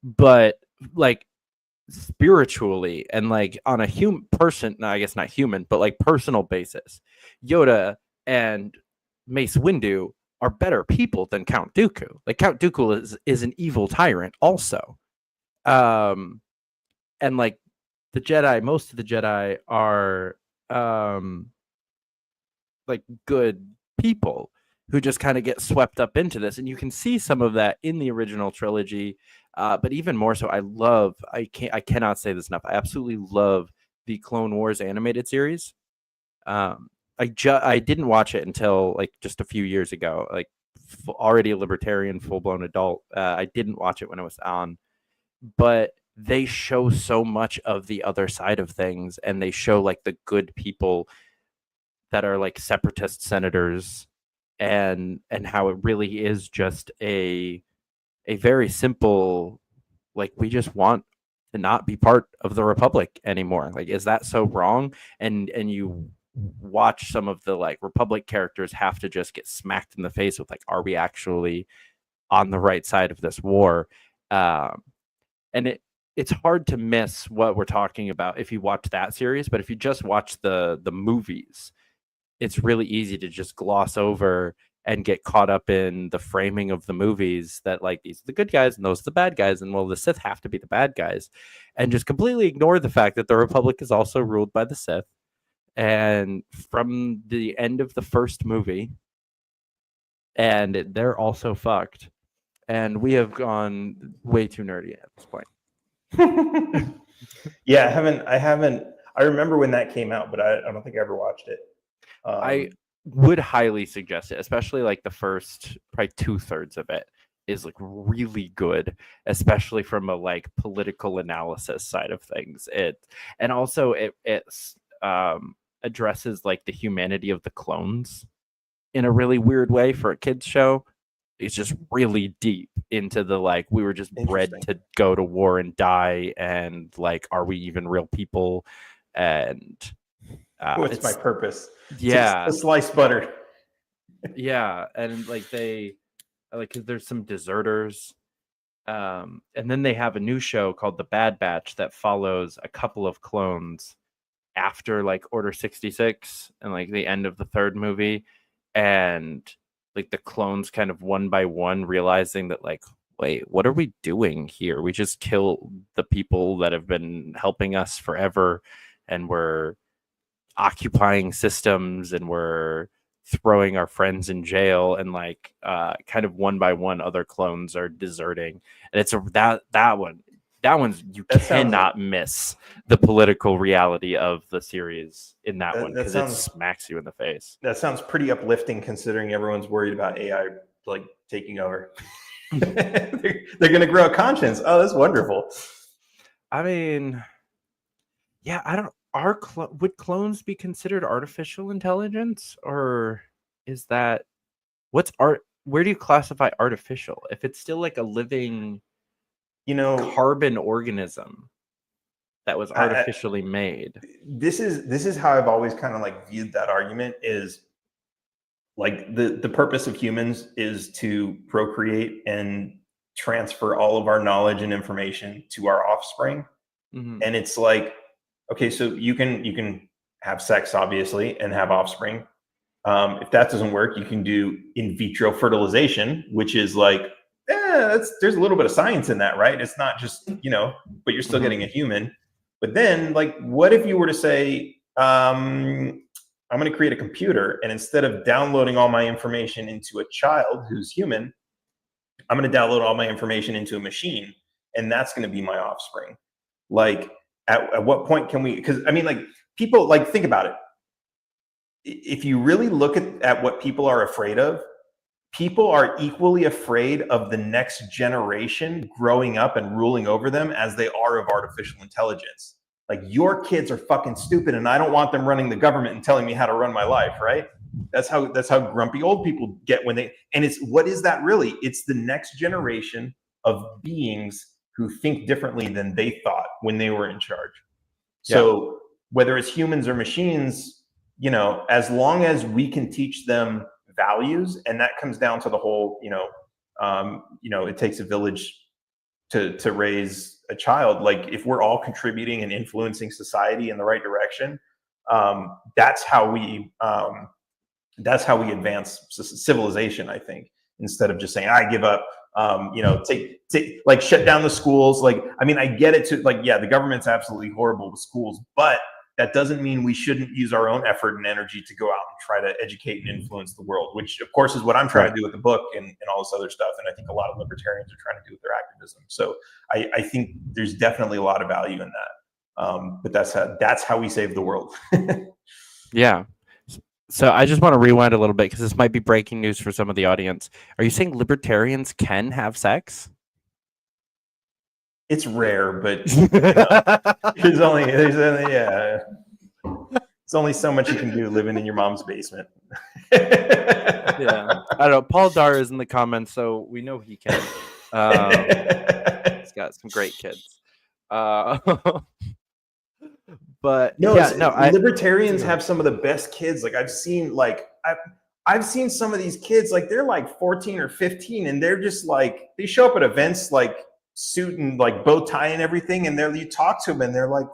but like, spiritually and like on a I guess not human, but like personal basis, Yoda and Mace Windu are better people than Count Dooku. Like, Count Dooku is an evil tyrant also. And like, the Jedi, most of the Jedi are like good people who just kind of get swept up into this. And you can see some of that in the original trilogy. But even more so, I cannot say this enough. I absolutely love the Clone Wars animated series. I didn't watch it until like just a few years ago, like already a libertarian, full-blown adult. I didn't watch it when it was on, but they show so much of the other side of things, and they show like the good people that are like separatist senators, and how it really is just a very simple, like, we just want to not be part of the Republic anymore. Like, is that so wrong? And you watch some of the like Republic characters have to just get smacked in the face with like, are we actually on the right side of this war? And it's hard to miss what we're talking about if you watch that series, but if you just watch the movies, it's really easy to just gloss over and get caught up in the framing of the movies that like, these are the good guys and those are the bad guys, and well, the Sith have to be the bad guys, and just completely ignore the fact that the Republic is also ruled by the Sith. And from the end of the first movie, and they're also fucked. And we have gone way too nerdy at this point. Yeah, I haven't. I remember when that came out, but I don't think I ever watched it. I would highly suggest it, especially like the first probably 2/3 of it is like really good, especially from a like political analysis side of things. It addresses like the humanity of the clones in a really weird way for a kids show. It's just really deep into the like, we were just bred to go to war and die, and like, are we even real people? And what's my purpose? Yeah, to slice butter. Yeah, and like they like, 'cause there's some deserters, and then they have a new show called The Bad Batch that follows a couple of clones after like Order 66 and like the end of the third movie, and like the clones kind of one by one realizing that like, wait, what are we doing here? We just kill the people that have been helping us forever, and we're occupying systems, and we're throwing our friends in jail, and like kind of one by one other clones are deserting. And it's that one's you cannot miss the political reality of the series in that one, because it smacks you in the face. That sounds pretty uplifting considering everyone's worried about AI like taking over. They're gonna grow a conscience. Oh, that's wonderful. I mean, yeah, I don't. Would clones be considered artificial intelligence, or is that what's art? Where do you classify artificial? If it's still like a living, carbon organism that was artificially made. This is how I've always kind of like viewed that argument, is like the purpose of humans is to procreate and transfer all of our knowledge and information to our offspring. Mm-hmm. And it's like, okay, so you can have sex obviously and have offspring. If that doesn't work, you can do in vitro fertilization, which is like, there's a little bit of science in that, right? It's not just, but you're still getting a human. But then like, what if you were to say, I'm going to create a computer, and instead of downloading all my information into a child who's human, I'm going to download all my information into a machine, and that's going to be my offspring. Like, at what point can we, because I mean, like, people, like, think about it. If you really look at what people are afraid of, people are equally afraid of the next generation growing up and ruling over them as they are of artificial intelligence. Like, your kids are fucking stupid, and I don't want them running the government and telling me how to run my life, right? That's how grumpy old people get when they, and it's, what is that really? It's the next generation of beings who think differently than they thought when they were in charge. So whether it's humans or machines, as long as we can teach them values, and that comes down to the whole, it takes a village to raise a child. Like, if we're all contributing and influencing society in the right direction, that's how we advance civilization, I think, instead of just saying, I give up, take like shut down the schools. Like, I mean, I get it, to like, yeah, the government's absolutely horrible with schools, but that doesn't mean we shouldn't use our own effort and energy to go out and try to educate and influence the world, which of course is what I'm trying to do with the book and all this other stuff. And I think a lot of libertarians are trying to do with their activism. So I think there's definitely a lot of value in that. But that's how we save the world. Yeah. So I just want to rewind a little bit, because this might be breaking news for some of the audience. Are you saying libertarians can have sex? It's rare, but there's only so much you can do living in your mom's basement. Yeah, I don't know. Paul Dar is in the comments, so we know he can. He's got some great kids. But libertarians have some of the best kids. Like, I've seen some of these kids, like, they're like 14 or 15, and they're just like, they show up at events like suit and like bow tie and everything, and you talk to them and they're like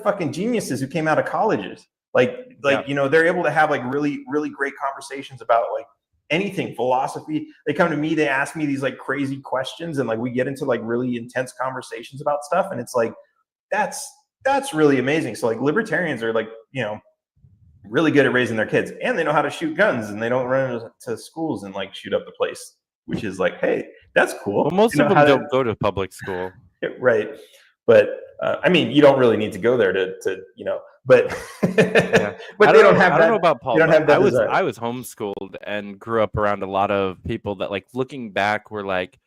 fucking geniuses who came out of colleges. They're able to have like really, really great conversations about like anything, philosophy. They come to me, they ask me these like crazy questions, and like we get into like really intense conversations about stuff, and it's like, that's really amazing. So like, libertarians are like, really good at raising their kids, and they know how to shoot guns, and they don't run into schools and like shoot up the place, which is like, hey, that's cool. Well, most of them don't go to public school. Right. But I mean, you don't really need to go there to but yeah. But they don't have that. I don't know about Paul. They don't have that. I was homeschooled and grew up around a lot of people that, like, looking back, were like,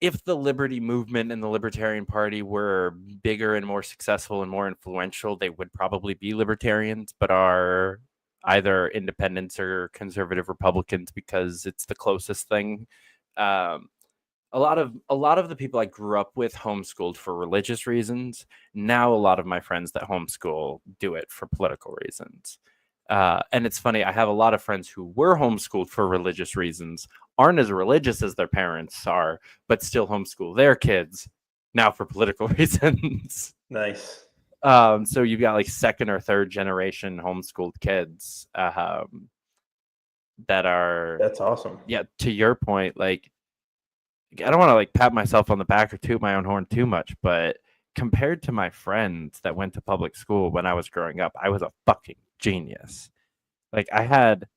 if the liberty movement and the Libertarian Party were bigger and more successful and more influential, they would probably be libertarians, but are either independents or conservative Republicans, because it's the closest thing. A lot of the people I grew up with homeschooled for religious reasons. Now a lot of my friends that homeschool do it for political reasons. And it's funny, I have a lot of friends who were homeschooled for religious reasons, aren't as religious as their parents are, but still homeschool their kids now for political reasons. Nice. So you've got like second or third generation homeschooled kids. that are. That's awesome. Yeah, to your point, like I don't want to like pat myself on the back or toot my own horn too much, but compared to my friends that went to public school when I was growing up, I was a fucking genius. Like I had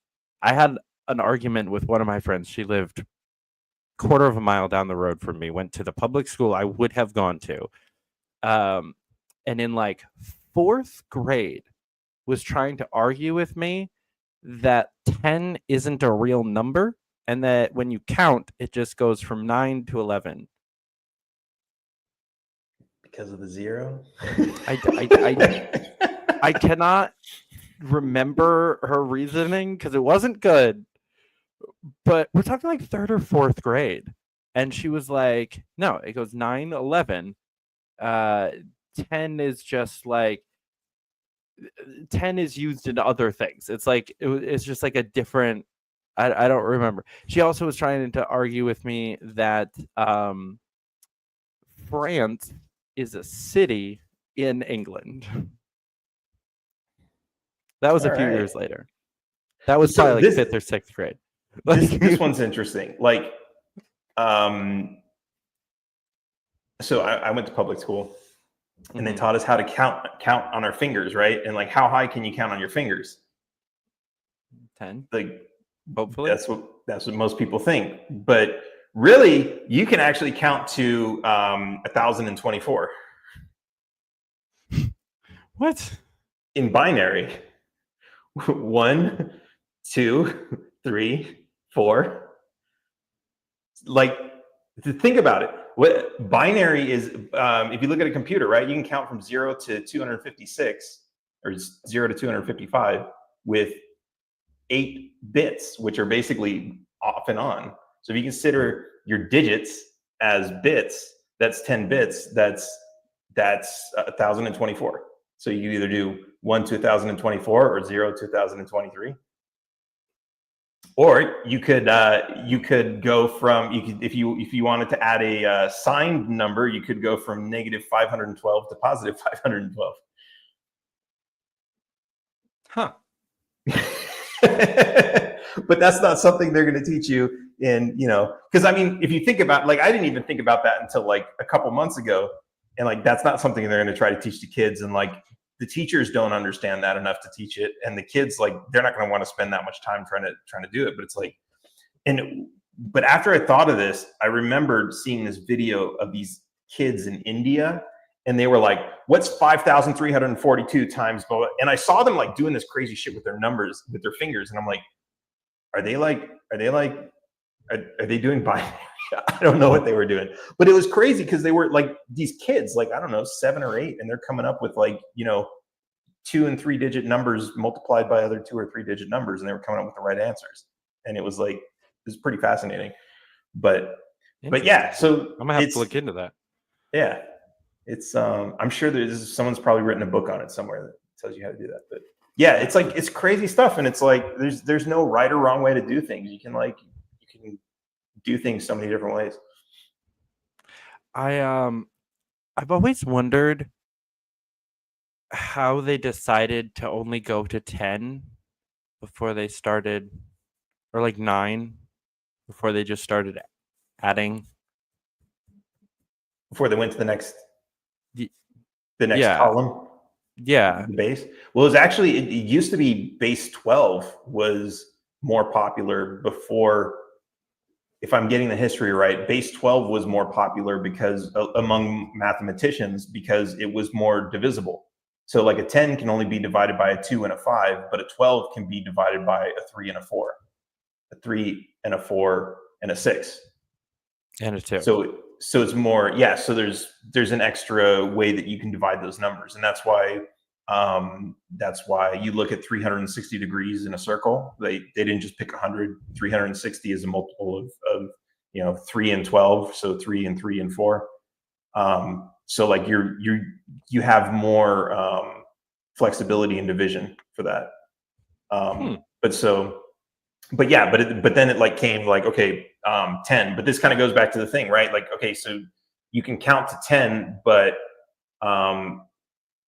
an argument with one of my friends. She lived quarter of a mile down the road from me, went to the public school I would have gone to. And in like 4th grade was trying to argue with me that 10 isn't a real number and that when you count, it just goes from 9 to 11. Because of the 0? I cannot remember her reasoning because it wasn't good. But we're talking like 3rd or 4th grade. And she was like, no, it goes 9, 11. 10 is just like 10 is used in other things. It's like it's just like a different. I don't remember. She also was trying to argue with me that France is a city in England. That was a few years later. That was probably like 5th or 6th grade. This one's interesting. Like, so I went to public school, and they taught us how to count on our fingers, right? And like, how high can you count on your fingers? 10. Like, hopefully, that's what most people think. But really, you can actually count to 1,024. What? In binary. 1, 2, 3, 4. Like, to think about it, what binary is, if you look at a computer, right, you can count from 0 to 256 or 0 to 255 with 8 bits, which are basically off and on. So if you consider your digits as bits, that's 10 bits. That's 1,024. So you either do 1 to 1,024 or 0 to 1,023. Or you could go from, if you wanted to add a signed number, you could go from -512 to +512. Huh. But that's not something they're going to teach you in, because I mean, if you think about, like, I didn't even think about that until like a couple months ago, and like that's not something they're going to try to teach the kids, and like the teachers don't understand that enough to teach it, and the kids, like, they're not going to want to spend that much time trying to do it. But it's like, but after I thought of this, I remembered seeing this video of these kids in India, and they were like, what's 5,342 times blah, blah? And I saw them like doing this crazy shit with their numbers, with their fingers, and I'm like, are they doing binary? I don't know what they were doing, but it was crazy because they were like these kids, like, I don't know, 7 or 8, and they're coming up with like, 2 and 3 digit numbers multiplied by other 2 or 3 digit numbers, and they were coming up with the right answers. And it was like, it was pretty fascinating. But yeah, so I'm gonna have to look into that. Yeah, it's I'm sure someone's probably written a book on it somewhere that tells you how to do that. But yeah, it's like, it's crazy stuff, and it's like there's no right or wrong way to do things. You can do things so many different ways. I've always wondered how they decided to only go to 10 before they started, or like 9 before they just started adding. Before they went to the next column. Yeah. The base. Well, it used to be base 12 was more popular before. If I'm getting the history right, base 12 was more popular because among mathematicians, because it was more divisible. So like a 10 can only be divided by a 2 and a 5, but a 12 can be divided by a 3 and a 4, a 3 and a 4 and a 6. And a 2. So it's more, yeah. So there's an extra way that you can divide those numbers. And that's why you look at 360 degrees in a circle. They didn't just pick 100. 360 is a multiple of 3 and 12. So 3 and 3 and 4. So like you have more flexibility in division for that. But then it like came like, okay, 10, but this kind of goes back to the thing, right? Like, okay, so you can count to 10, but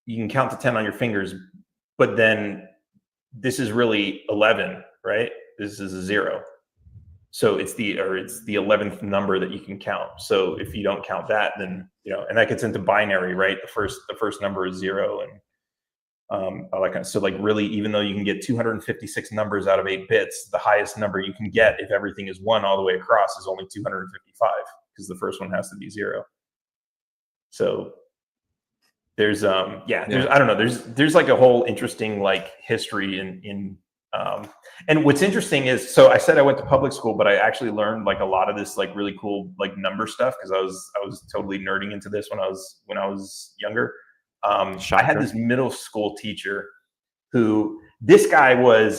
you can count to 10 on your fingers, but then this is really 11, right? this is a 0. So it's the 11th number that you can count. So if you don't count that, then, and that gets into binary, right? The first number is 0, and all that kind of, so like really, even though you can get 256 numbers out of 8 bits, the highest number you can get if everything is 1 all the way across is only 255, because the first one has to be 0. So there's I don't know, there's like a whole interesting like history in and what's interesting is, so I said I went to public school, but I actually learned like a lot of this like really cool like number stuff, because I was totally nerding into this when I was younger. I had this middle school teacher who, this guy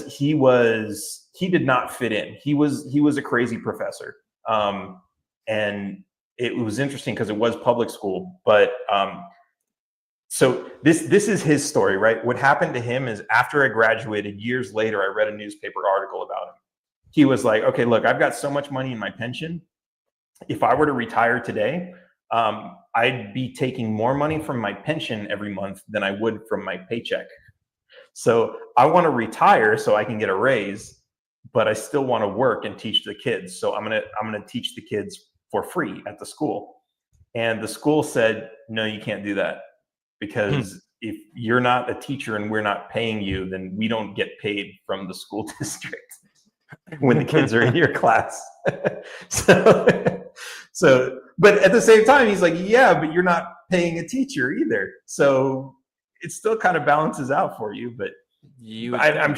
he did not fit in. He was a crazy professor. And it was interesting because it was public school, but so this is his story, right? What happened to him is, after I graduated years later, I read a newspaper article about him. He was like, okay, look, I've got so much money in my pension. If I were to retire today, I'd be taking more money from my pension every month than I would from my paycheck. So I want to retire so I can get a raise, but I still want to work and teach the kids. So I'm gonna teach the kids for free at the school. And the school said, no, you can't do that, because if you're not a teacher and we're not paying you, then we don't get paid from the school district when the kids are in your class. So, but at the same time, he's like, yeah, but you're not paying a teacher either. So it still kind of balances out for you. But I'm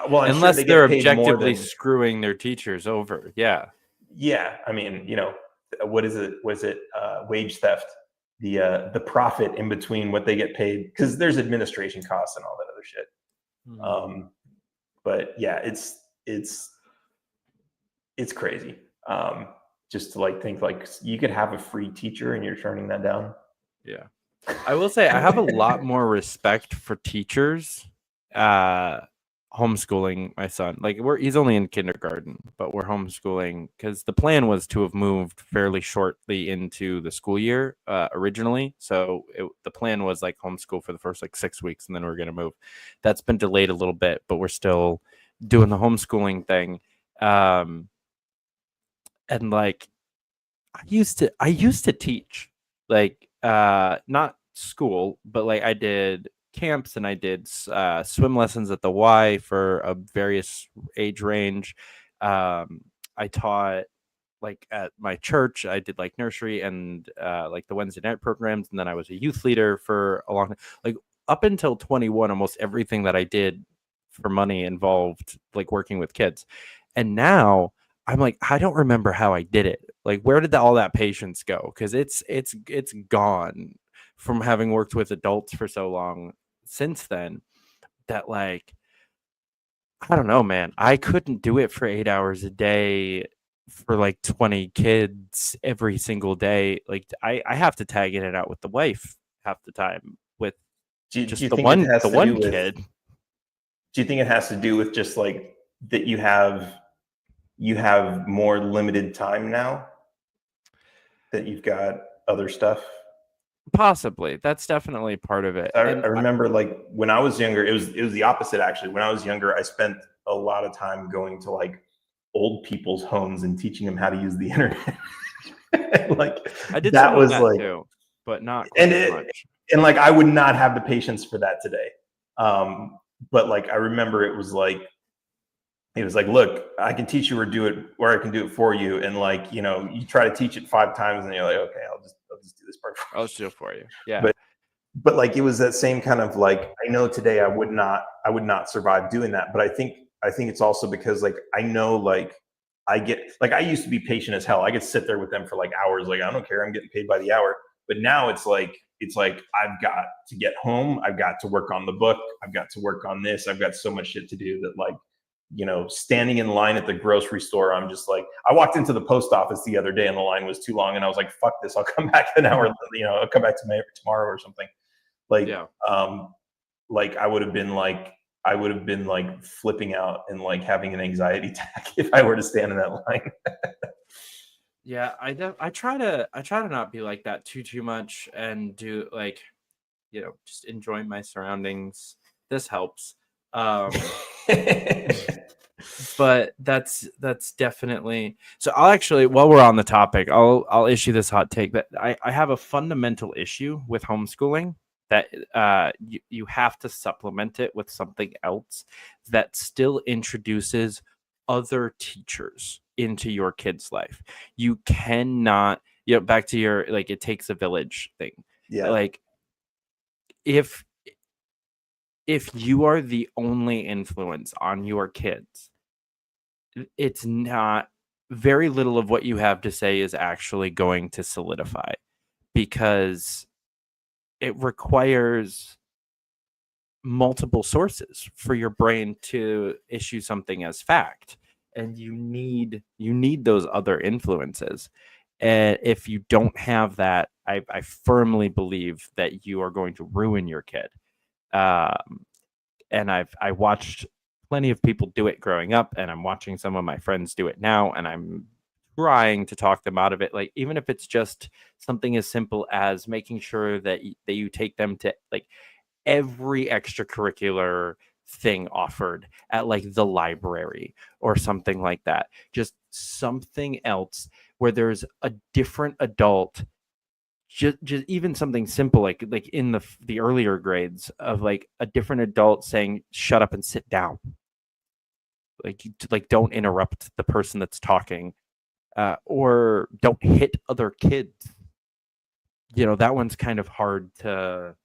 unless sure they're objectively screwing their teachers over. Yeah. Yeah. I mean, what is it? Was it wage theft? The profit in between what they get paid, because there's administration costs and all that other shit. But yeah, it's crazy. Just to like think like you could have a free teacher and you're turning that down. Yeah. I will say I have a lot more respect for teachers homeschooling my son. Like he's only in kindergarten, but we're homeschooling because the plan was to have moved fairly shortly into the school year originally. So the plan was like homeschool for the first like 6 weeks, and then we're going to move. That's been delayed a little bit, but we're still doing the homeschooling thing. And like I used to teach, like not school, but like I did camps and I did swim lessons at the Y for a various age range. I taught like at my church. I did like nursery and like the Wednesday night programs, and then I was a youth leader for a long time. Like up until 21, almost everything that I did for money involved like working with kids. And now I'm like, I don't remember how I did it. Like, where did all that patience go? Because it's gone from having worked with adults for so long since then, that like, I don't know, man. I couldn't do it for 8 hours a day for like 20 kids every single day. Like I have to tag in and out with the wife half the time with just the one kid. Do you think it has to do with just like that you have more limited time now, that you've got other stuff? Possibly. That's definitely part of it. I remember like when I was younger, it was the opposite actually. When I was younger, I spent a lot of time going to like old people's homes and teaching them how to use the internet. Like I did that was that like too, but not much. And like I would not have the patience for that today. But like I remember it was like, look, I can teach you or do it, or I can do it for you. And like, you try to teach it 5 times and you're like, okay, I'll just do this part. I'll just do it for you. Yeah. But like, it was that same kind of like, I know today I would not survive doing that. But I think it's also because like, I know, like I used to be patient as hell. I could sit there with them for like hours. Like, I don't care. I'm getting paid by the hour. But now it's like I've got to get home. I've got to work on the book. I've got to work on this. I've got so much shit to do that like, standing in line at the grocery store, I'm just like, I walked into the post office the other day and the line was too long. And I was like, fuck this. I'll come back an hour, I'll come back tomorrow or something. Like, yeah. Like I would have been like flipping out and like having an anxiety attack if I were to stand in that line. Yeah. I try to not be like that too much and do like, just enjoy my surroundings. This helps. But that's definitely so. I'll actually, while we're on the topic, I'll issue this hot take that I have a fundamental issue with homeschooling, that you have to supplement it with something else that still introduces other teachers into your kid's life. You cannot, back to your like it takes a village thing. Yeah. Like if you are the only influence on your kids, it's not, very little of what you have to say is actually going to solidify, because it requires multiple sources for your brain to issue something as fact, and you need those other influences. And if you don't have that, I firmly believe that you are going to ruin your kid. And I watched plenty of people do it growing up, and I'm watching some of my friends do it now, and I'm trying to talk them out of it. Like, even if it's just something as simple as making sure that you take them to like every extracurricular thing offered at like the library or something like that. Just something else where there's a different adult. Just even something simple like in the earlier grades, of like a different adult saying shut up and sit down, like don't interrupt the person that's talking, or don't hit other kids. That one's kind of hard to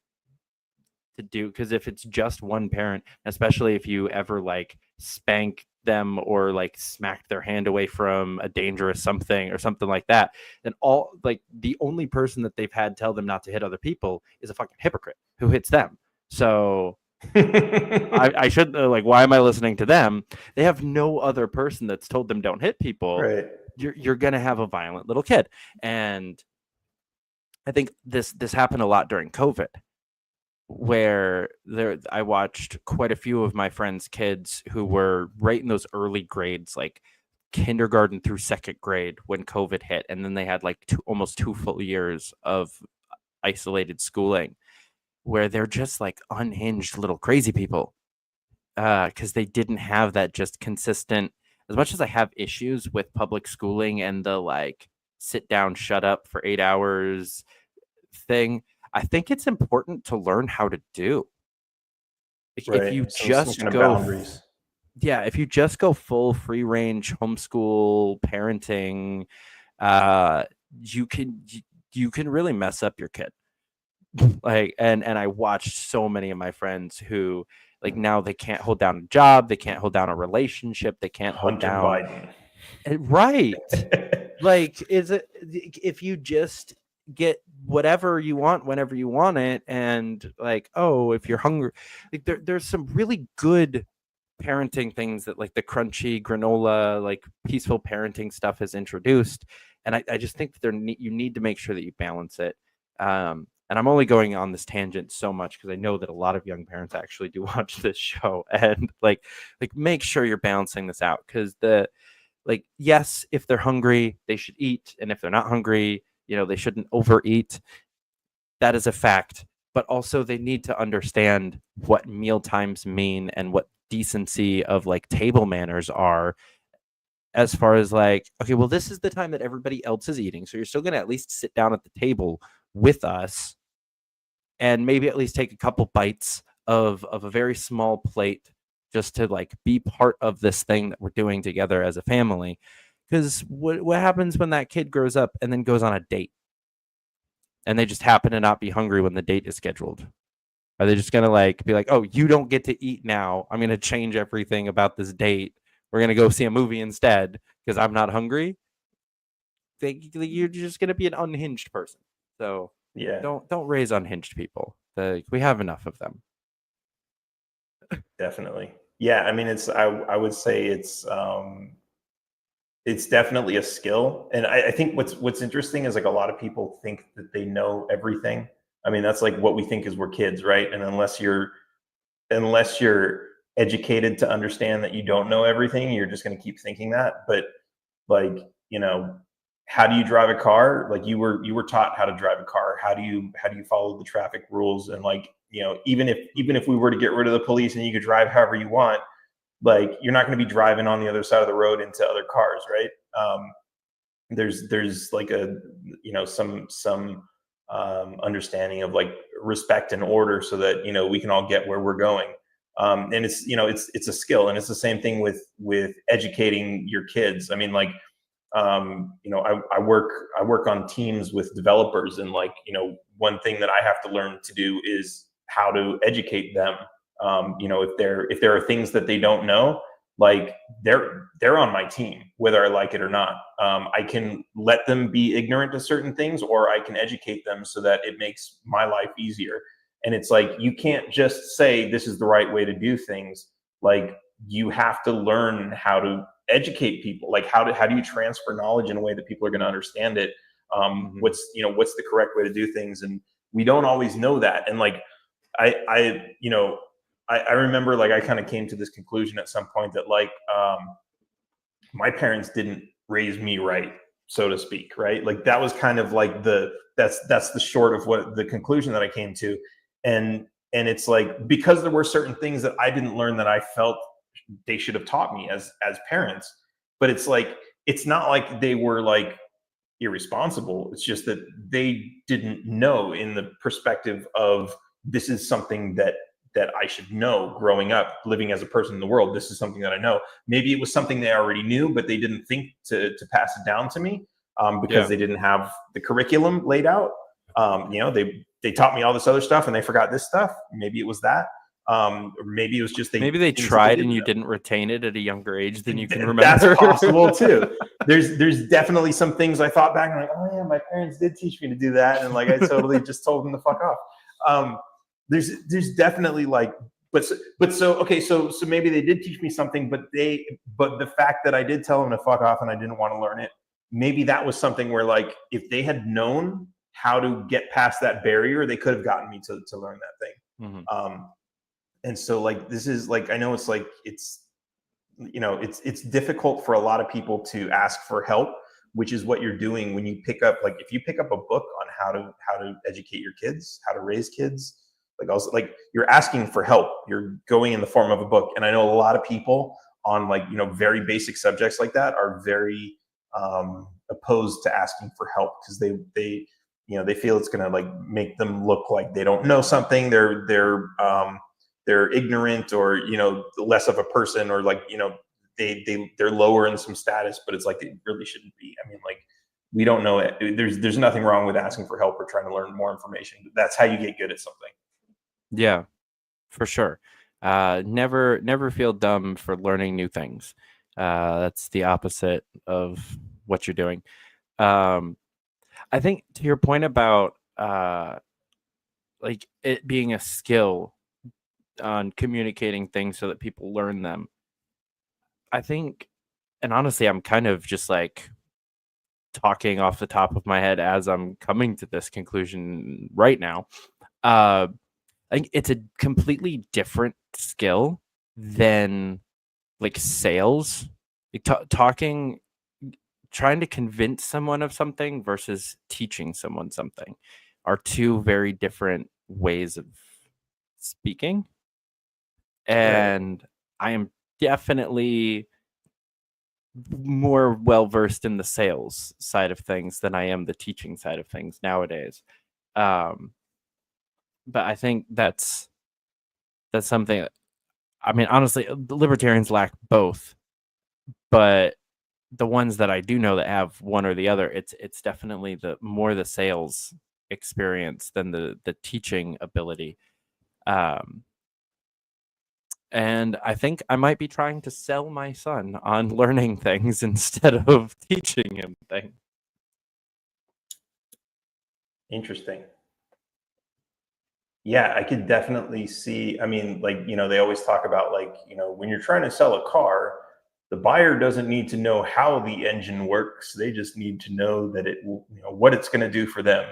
do, because if it's just one parent, especially if you ever like spank them or like smack their hand away from a dangerous something or something like that, then all like the only person that they've had tell them not to hit other people is a fucking hypocrite who hits them. So I should like, why am I listening to them? They have no other person that's told them don't hit people. Right. You're gonna have a violent little kid. And I think this happened a lot during COVID, where I watched quite a few of my friends' kids who were right in those early grades, like kindergarten through second grade, when COVID hit, and then they had like almost 2 full years of isolated schooling, where they're just like unhinged little crazy people, because they didn't have that just consistent. As much as I have issues with public schooling and the like sit down, shut up for 8 hours thing, I think it's important to learn how to do. Right. If you Some just kind of go, boundaries. if you just go full free range homeschool parenting, you can really mess up your kid. Like, and I watched so many of my friends who like now they can't hold down a job, they can't hold down a relationship, they can't hold Hunter down. Biden. Right. Like, is it, if you just get whatever you want whenever you want it, and like, oh, if you're hungry, like there's some really good parenting things that like the crunchy granola, like peaceful parenting stuff has introduced. And I just think that you need to make sure that you balance it. And I'm only going on this tangent so much because I know that a lot of young parents actually do watch this show, and like make sure you're balancing this out, because like, yes, if they're hungry, they should eat. And if they're not hungry, they shouldn't overeat. That is a fact. But also they need to understand what meal times mean and what decency of like table manners are, as far as like, okay, well, this is the time that everybody else is eating. So you're still going to at least sit down at the table with us and maybe at least take a couple bites of a very small plate, just to like be part of this thing that we're doing together as a family. Because what happens when that kid grows up and then goes on a date and they just happen to not be hungry when the date is scheduled? Are they just going to like be like, oh, you don't get to eat now, I'm going to change everything about this date, we're going to go see a movie instead because I'm not hungry? You're just going to be an unhinged person. So yeah, don't raise unhinged people. We have enough of them. Definitely. Yeah, I mean, I would say it's definitely a skill. And I think what's interesting is like a lot of people think that they know everything. I mean, that's like what we think is we're kids, right? And unless you're educated to understand that you don't know everything, you're just going to keep thinking that. But like, how do you drive a car? Like you were taught how to drive a car. How do you follow the traffic rules? And like, even if we were to get rid of the police and you could drive however you want, Like, you're not going to be driving on the other side of the road into other cars, right? There's like a, some understanding of like respect and order, so that we can all get where we're going. And it's it's a skill, and it's the same thing with educating your kids. I mean, like, I work on teams with developers, and like, one thing that I have to learn to do is how to educate them. If there are things that they don't know, like, they're on my team, whether I like it or not. I can let them be ignorant to certain things, or I can educate them so that it makes my life easier. And it's like, you can't just say this is the right way to do things. Like, you have to learn how to educate people. Like, how do you transfer knowledge in a way that people are going to understand it? What's the correct way to do things? And we don't always know that. And like, I remember, like, I kind of came to this conclusion at some point that, like, my parents didn't raise me right, so to speak, right? Like, that was kind of like that's the short of what the conclusion that I came to. And it's like, because there were certain things that I didn't learn that I felt they should have taught me as parents. But it's like, it's not like they were like irresponsible. It's just that they didn't know, in the perspective of, this is something that I should know growing up, living as a person in the world. This is something that I know. Maybe it was something they already knew, but they didn't think to pass it down to me, because they didn't have the curriculum laid out. They taught me all this other stuff, and they forgot this stuff. Maybe it was that. Or maybe it was just maybe they tried and you didn't retain it at a younger age than you can remember. That's possible too. There's definitely some things I thought back and I'm like, oh yeah, my parents did teach me to do that, and like, I totally just told them to fuck off. There's definitely like, but maybe they did teach me something, but the fact that I did tell them to fuck off and I didn't want to learn it, maybe that was something where, like, if they had known how to get past that barrier, they could have gotten me to learn that thing. Mm-hmm. And so, like, this is like, I know it's like, it's difficult for a lot of people to ask for help, which is what you're doing when you pick up, like, if you pick up a book on how to educate your kids, how to raise kids, like, also, like, you're asking for help, you're going in the form of a book. And I know a lot of people on, like, very basic subjects like that are very opposed to asking for help, because they feel it's going to, like, make them look like they don't know something, they're ignorant, or less of a person, or like, they're lower in some status, but it's like, they really shouldn't be. I mean, like, we don't know it. There's nothing wrong with asking for help or trying to learn more information. That's how you get good at something. Yeah, for sure. Never feel dumb for learning new things. That's the opposite of what you're doing. I think, to your point about like, it being a skill on communicating things so that people learn them, I think, and honestly, I'm kind of just like talking off the top of my head as I'm coming to this conclusion right now. I think it's a completely different skill than, like, sales. Like, talking, trying to convince someone of something versus teaching someone something are two very different ways of speaking. And I am definitely more well-versed in the sales side of things than I am the teaching side of things nowadays. But I think that's something, I mean, honestly, the libertarians lack both, but the ones that I do know that have one or the other, it's definitely the sales experience than the teaching ability. And I think I might be trying to sell my son on learning things instead of teaching him things. Interesting. Yeah, I could definitely see. I mean, like, they always talk about, like, when you're trying to sell a car, the buyer doesn't need to know how the engine works. They just need to know that it will, what it's going to do for them.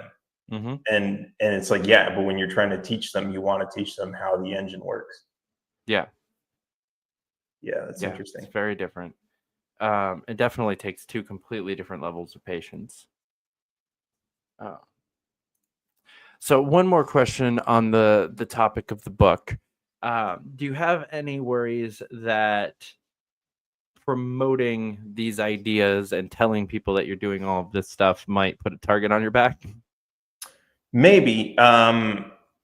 Mm-hmm. And it's like, yeah, but when you're trying to teach them, you want to teach them how the engine works. Yeah. Yeah, that's interesting. It's very different. It definitely takes two completely different levels of patience. So one more question on the topic of the book. Do you have any worries that promoting these ideas and telling people that you're doing all of this stuff might put a target on your back? Maybe.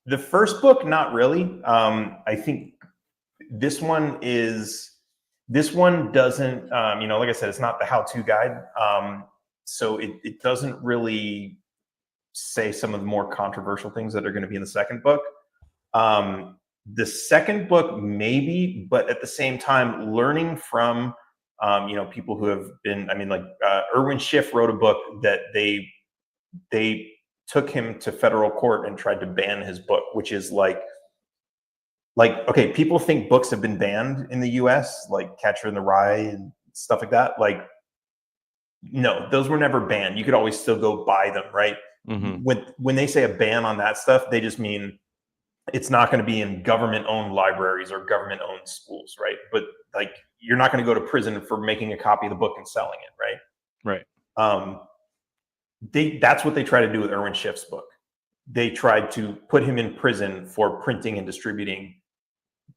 The first book, not really. I think this one doesn't, like I said, it's not the how-to guide. So it doesn't really say some of the more controversial things that are going to be in the second book. The second book, maybe, but at the same time, learning from, people who have been, Erwin Schiff wrote a book that they took him to federal court and tried to ban his book, which is like, okay, people think books have been banned in the US, like Catcher in the Rye and stuff like that. Like, no, those were never banned. You could always still go buy them, right? Mm-hmm. When they say a ban on that stuff, they just mean it's not going to be in government-owned libraries or government-owned schools, right? But like, you're not going to go to prison for making a copy of the book and selling it, right? Right. That's what they try to do with Erwin Schiff's book. They tried to put him in prison for printing and distributing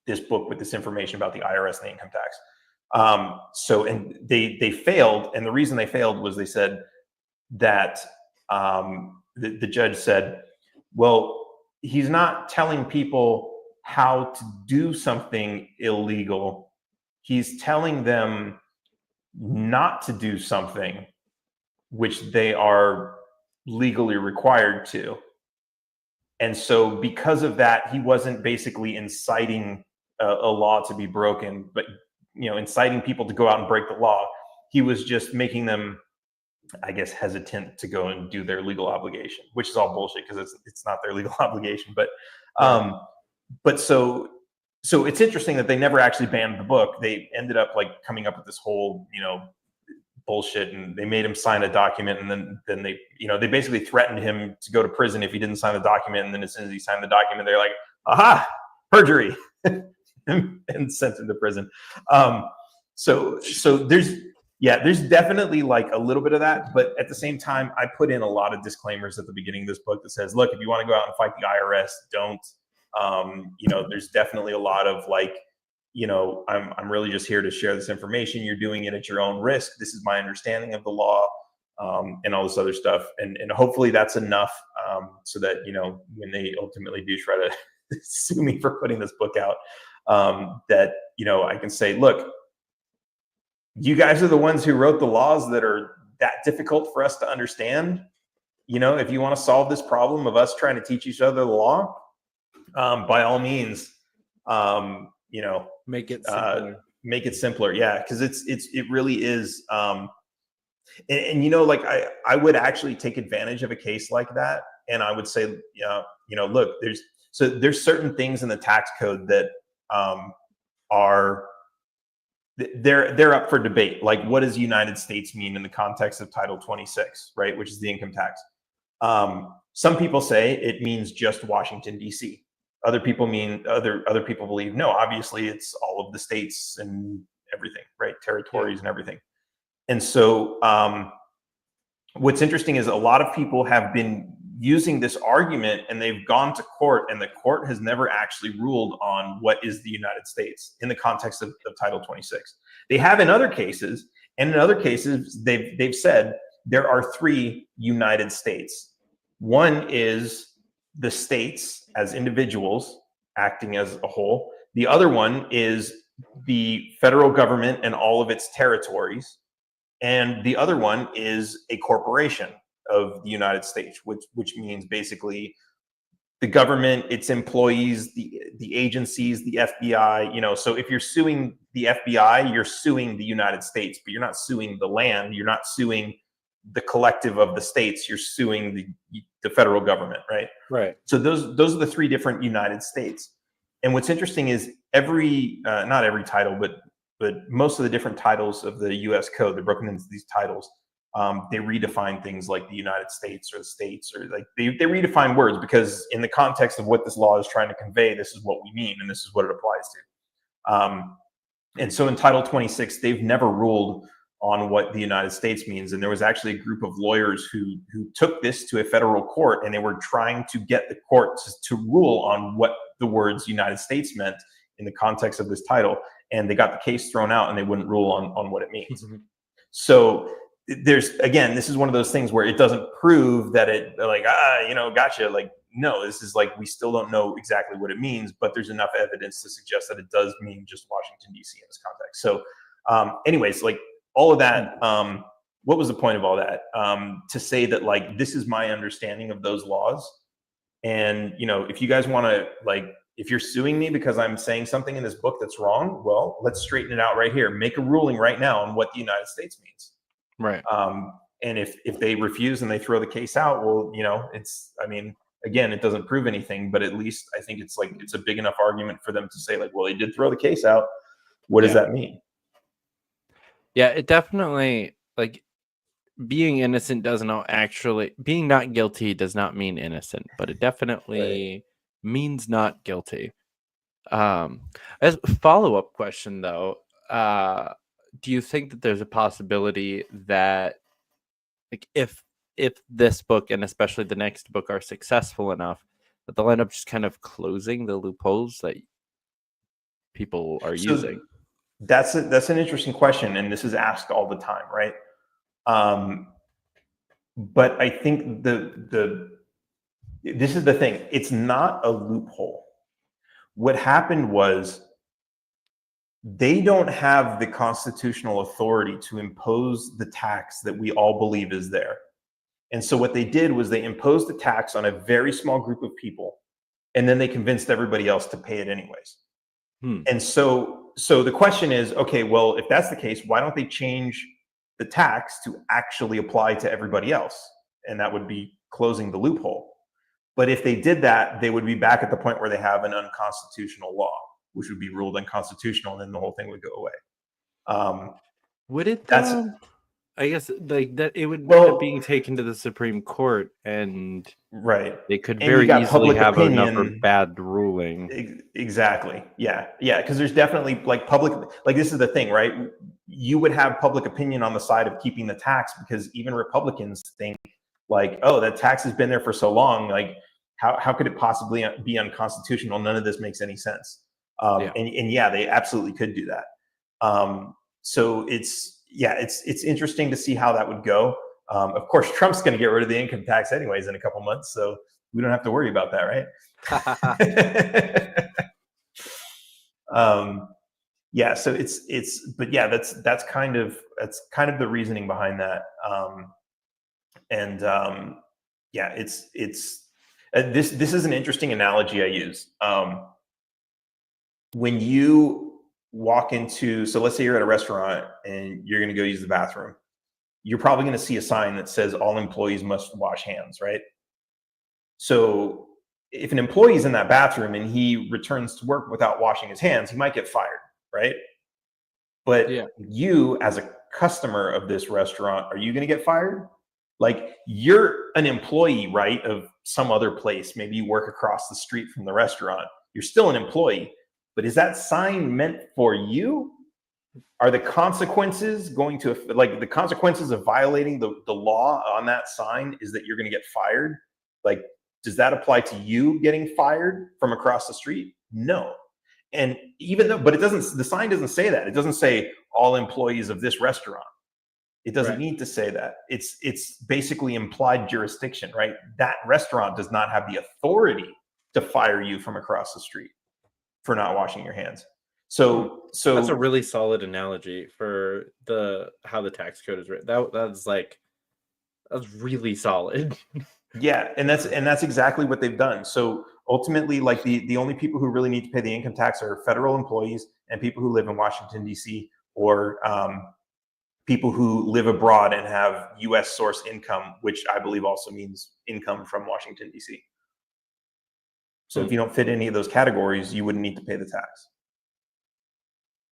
this book with this information about the IRS and the income tax. And they failed, and the reason they failed was they said that the judge said, well, he's not telling people how to do something illegal. He's telling them not to do something which they are legally required to. And so because of that, he wasn't basically inciting a law to be broken, but inciting people to go out and break the law. He was just making them, I guess, hesitant to go and do their legal obligation, which is all bullshit because it's not their legal obligation. But so it's interesting that they never actually banned the book. They ended up like coming up with this whole, bullshit, and they made him sign a document, and then they, they basically threatened him to go to prison if he didn't sign the document. And then as soon as he signed the document, they're like, aha, perjury, and sent him to prison. So there's definitely like a little bit of that, but at the same time, I put in a lot of disclaimers at the beginning of this book that says, look, if you want to go out and fight the IRS, don't. There's definitely a lot of like, I'm really just here to share this information. You're doing it at your own risk. This is my understanding of the law, and all this other stuff. And hopefully that's enough, so that, when they ultimately do try to sue me for putting this book out, that, I can say, look, you guys are the ones who wrote the laws that are that difficult for us to understand. If you want to solve this problem of us trying to teach each other the law, by all means, make it simpler. Make it simpler. Yeah. Cause it really is. Like I would actually take advantage of a case like that. And I would say, look, there's certain things in the tax code that, they're up for debate. Like, what does United States mean in the context of Title 26, right? Which is the income tax. Some people say it means just Washington, D.C. Other people believe, no, obviously it's all of the states and everything, right? Territories and everything. And so what's interesting is a lot of people have been using this argument, and they've gone to court, and the court has never actually ruled on what is the United States in the context of Title 26. They have in other cases, and in other cases, they've said there are 3 United States. One is the states as individuals acting as a whole. The other one is the federal government and all of its territories. And the other one is a corporation of the United States, which means basically the government, its employees, the agencies, the FBI, so if you're suing the FBI, you're suing the United States, but you're not suing the land, you're not suing the collective of the states, you're suing the federal government, right? Right. So those are the 3 different United States. And what's interesting is not every title, but most of the different titles of the US code, they're broken into these titles. They redefine things like the United States or the states, or like they redefine words, because in the context of what this law is trying to convey, this is what we mean, and this is what it applies to. And so in Title 26, they've never ruled on what the United States means. And there was actually a group of lawyers who took this to a federal court, and they were trying to get the court to rule on what the words United States meant in the context of this title. And they got the case thrown out, and they wouldn't rule on what it means. Mm-hmm. So there's, again, this is one of those things where it doesn't prove that it like, gotcha. Like, no, this is like, we still don't know exactly what it means, but there's enough evidence to suggest that it does mean just Washington, D.C. in this context. So anyways, like all of that, what was the point of all that? To say that like, this is my understanding of those laws. And, if you guys want to like, if you're suing me because I'm saying something in this book that's wrong, well, let's straighten it out right here. Make a ruling right now on what the United States means. Right. And if they refuse and they throw the case out, well, again, it doesn't prove anything, but at least I think it's a big enough argument for them to say like, well, they did throw the case out. What does that mean? Yeah, it definitely, like, being innocent being not guilty does not mean innocent, but it definitely means not guilty. As a follow-up question though, do you think that there's a possibility that, like, if this book and especially the next book are successful enough, that they'll end up just kind of closing the loopholes that people are using? That's an interesting question, and this is asked all the time, right? But I think this is the thing. It's not a loophole. What happened was they don't have the constitutional authority to impose the tax that we all believe is there. And so what they did was they imposed the tax on a very small group of people, and then they convinced everybody else to pay it anyways. And so the question is, okay, well, if that's the case, why don't they change the tax to actually apply to everybody else? And that would be closing the loophole. But if they did that, they would be back at the point where they have an unconstitutional law, which would be ruled unconstitutional, and then the whole thing would go away. Would it? I guess like that it would end up being taken to the Supreme Court, and they could very easily have another bad ruling. Exactly. Yeah. Because there's definitely like this is the thing, right? You would have public opinion on the side of keeping the tax, because even Republicans think like, oh, that tax has been there for so long. Like, how could it possibly be unconstitutional? None of this makes any sense. And they absolutely could do that. So it's interesting to see how that would go. Of course, Trump's going to get rid of the income tax anyways in a couple months, so we don't have to worry about that, right? So that's kind of the reasoning behind that. This is an interesting analogy I use. When you walk into, so let's say you're at a restaurant and you're going to go use the bathroom, you're probably going to see a sign that says all employees must wash hands, right? So if an employee is in that bathroom and he returns to work without washing his hands, he might get fired, right? But you, as a customer of this restaurant, are you going to get fired? Like, you're an employee, right, of some other place. Maybe you work across the street from the restaurant. You're still an employee. But is that sign meant for you? Are the consequences going to, like, the consequences of violating the law on that sign is that you're going to get fired? Like, does that apply to you getting fired from across the street? No. And even though, but it doesn't, the sign doesn't say that. It doesn't say all employees of this restaurant. It doesn't need to say that. It's basically implied jurisdiction, right? That restaurant does not have the authority to fire you from across the street for not washing your hands. So that's a really solid analogy for how the tax code is written. That's really solid. Yeah, and that's exactly what they've done. So ultimately, like, the only people who really need to pay the income tax are federal employees and people who live in Washington, D.C., or people who live abroad and have U.S. source income, which I believe also means income from Washington, D.C. So if you don't fit any of those categories, you wouldn't need to pay the tax.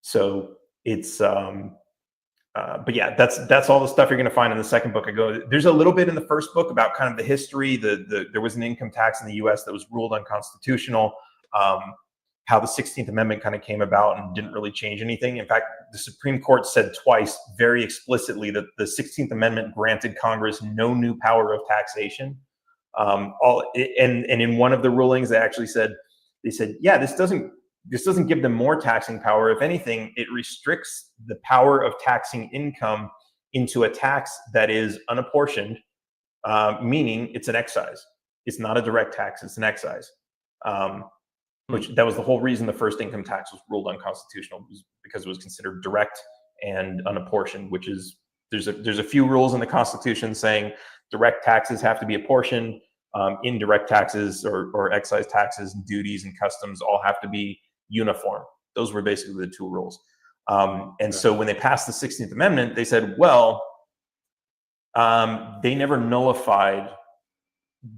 So it's, but yeah, that's all the stuff you're going to find in the second book. There's a little bit in the first book about kind of the history. There was an income tax in the U.S. that was ruled unconstitutional. how the 16th Amendment kind of came about and didn't really change anything. In fact, the Supreme Court said twice very explicitly that the 16th Amendment granted Congress no new power of taxation. And in one of the rulings, they said, yeah, this doesn't give them more taxing power. If anything, it restricts the power of taxing income into a tax that is unapportioned, meaning it's an excise. It's not a direct tax, it's an excise. Which that was the whole reason the first income tax was ruled unconstitutional, was because it was considered direct and unapportioned, which is, there's a few rules in the Constitution saying direct taxes have to be apportioned, indirect taxes or excise taxes, and duties and customs all have to be uniform. Those were basically the two rules. So when they passed the 16th Amendment, they said, well, they never nullified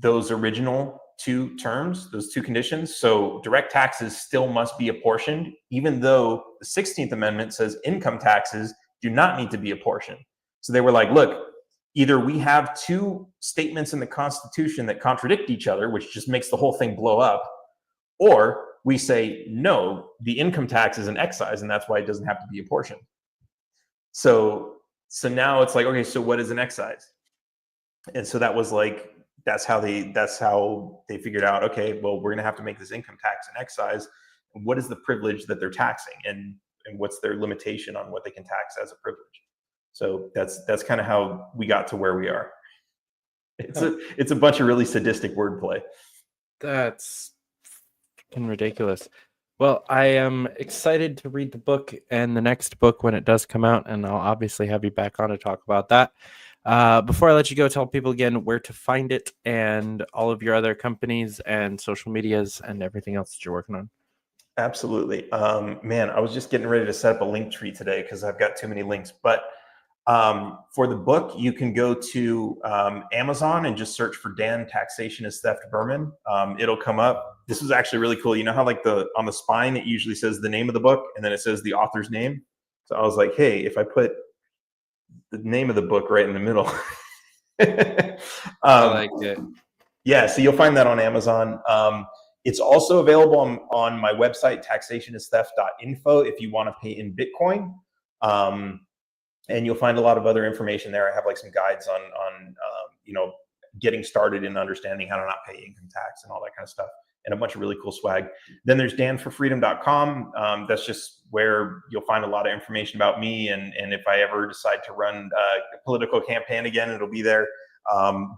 those original two terms, those two conditions. So direct taxes still must be apportioned, even though the 16th Amendment says income taxes do not need to be apportioned. So they were like, look, either we have two statements in the Constitution that contradict each other, which just makes the whole thing blow up, or we say, no, the income tax is an excise, and that's why it doesn't have to be apportioned. So now it's like, okay, so what is an excise? And so that was like, that's how they figured out, okay, well, we're going to have to make this income tax an excise. And what is the privilege that they're taxing, and what's their limitation on what they can tax as a privilege? So that's kind of how we got to where we are. It's a bunch of really sadistic wordplay. That's fucking ridiculous. Well, I am excited to read the book and the next book when it does come out, and I'll obviously have you back on to talk about that. Before I let you go, tell people again where to find it and all of your other companies and social medias and everything else that you're working on. Absolutely. Man, I was just getting ready to set up a link tree today because I've got too many links. But for the book, you can go to Amazon and just search for Dan Taxation Is Theft Behrman. It'll come up. This is actually really cool. You know how like on the spine, it usually says the name of the book and then it says the author's name. So I was like, hey, if I put the name of the book right in the middle. I like it. Yeah, so you'll find that on Amazon. It's also available on my website, taxationistheft.info, if you want to pay in Bitcoin. And you'll find a lot of other information there. I have like some guides on getting started in understanding how to not pay income tax and all that kind of stuff, and a bunch of really cool swag. Then there's danforfreedom.com. That's just where you'll find a lot of information about me. And if I ever decide to run a political campaign again, it'll be there.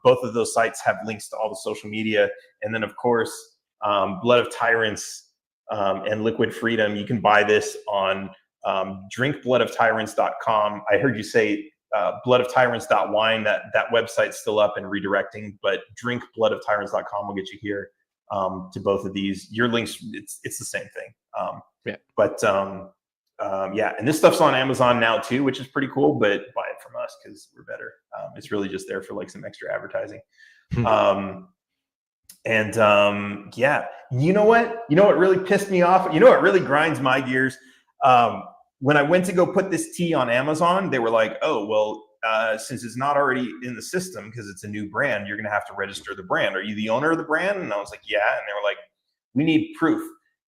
Both of those sites have links to all the social media. And then, of course, Blood of Tyrants and Liquid Freedom. You can buy this on drinkbloodofTyrants.com. I heard you say bloodoftyrants.wine. That website's still up and redirecting, but drinkbloodofTyrants.com will get you here to both of these. Your links, it's the same thing. Yeah, and this stuff's on Amazon now too, which is pretty cool, but buy it from us because we're better. It's really just there for like some extra advertising. Yeah, you know what really pissed me off? You know what really grinds my gears? When I went to go put this tea on Amazon, they were like, oh, well, since it's not already in the system because it's a new brand, you're going to have to register the brand. Are you the owner of the brand? And I was like, yeah. And they were like, we need proof.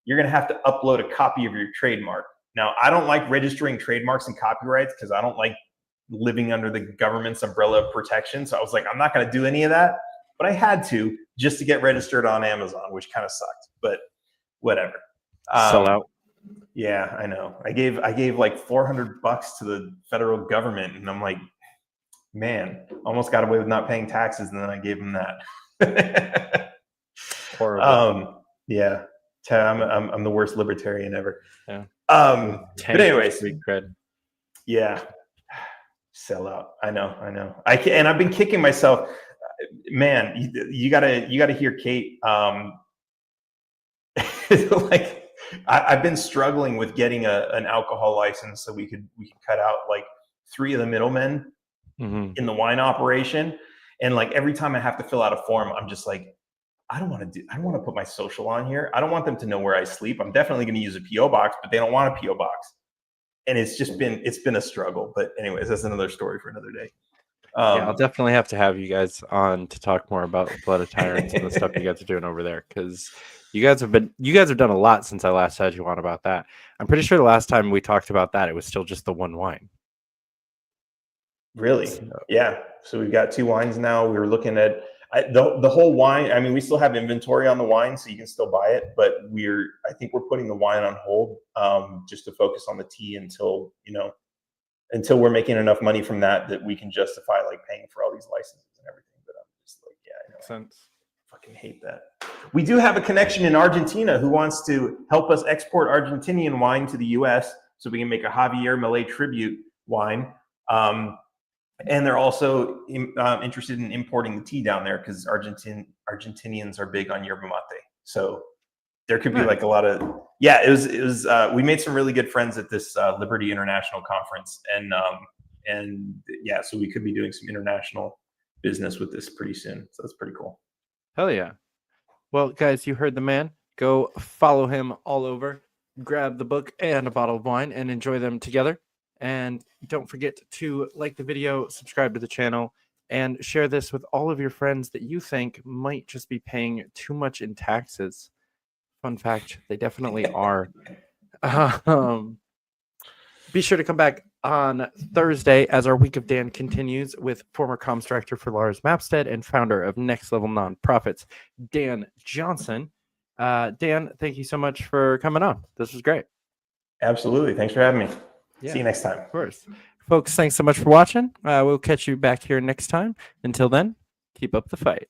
You're going to have to upload a copy of your trademark. Now, I don't like registering trademarks and copyrights because I don't like living under the government's umbrella of protection. So I was like, I'm not going to do any of that. But I had to just to get registered on Amazon, which kind of sucked. But whatever. Sell out. Yeah, I know. I gave like $400 to the federal government, and I'm like, man, almost got away with not paying taxes, and then I gave them that. Horrible. Yeah, I'm the worst libertarian ever. Yeah. But anyways, cred. Yeah, sell out. I know. And I've been kicking myself. Man, you gotta hear Kate. Like. I've been struggling with getting an alcohol license so we could cut out like 3 of the middlemen in the wine operation. And like every time I have to fill out a form, I'm just like, I don't want to put my social on here. I don't want them to know where I sleep. I'm definitely going to use a PO box, but they don't want a PO box. And it's been a struggle. But anyways, that's another story for another day. Yeah, I'll definitely have to have you guys on to talk more about Blood of Tyrants and the stuff you guys are doing over there, because you guys have done a lot since I last had you on about that. I'm pretty sure the last time we talked about that, it was still just the one wine. Really? Yeah. So we've got 2 wines now. We were looking at the whole wine. I mean, we still have inventory on the wine, so you can still buy it. But I think we're putting the wine on hold just to focus on the tea until we're making enough money from that we can justify like paying for all these licenses and everything. But I'm just like, yeah, I know. Makes sense. Fucking hate that. We do have a connection in Argentina who wants to help us export Argentinian wine to the U.S. so we can make a Javier Milei tribute wine. And they're also interested in importing the tea down there because Argentinians are big on yerba mate. So there could be like a lot of it was we made some really good friends at this Liberty International conference, and yeah, so we could be doing some international business with this pretty soon. So that's pretty cool. Hell yeah. Well, guys, you heard the man. Go follow him all over. Grab the book and a bottle of wine and enjoy them together. And don't forget to like the video, subscribe to the channel, and share this with all of your friends that you think might just be paying too much in taxes. Fun fact, they definitely are. Be sure to come back on Thursday as our Week of Dan continues with former comms director for Lars Mapstead and founder of Next Level Nonprofits, Dan Johnson. Dan, thank you so much for coming on. This was great. Absolutely. Thanks for having me. Yeah, see you next time. Of course. Folks, thanks so much for watching. We'll catch you back here next time. Until then, keep up the fight.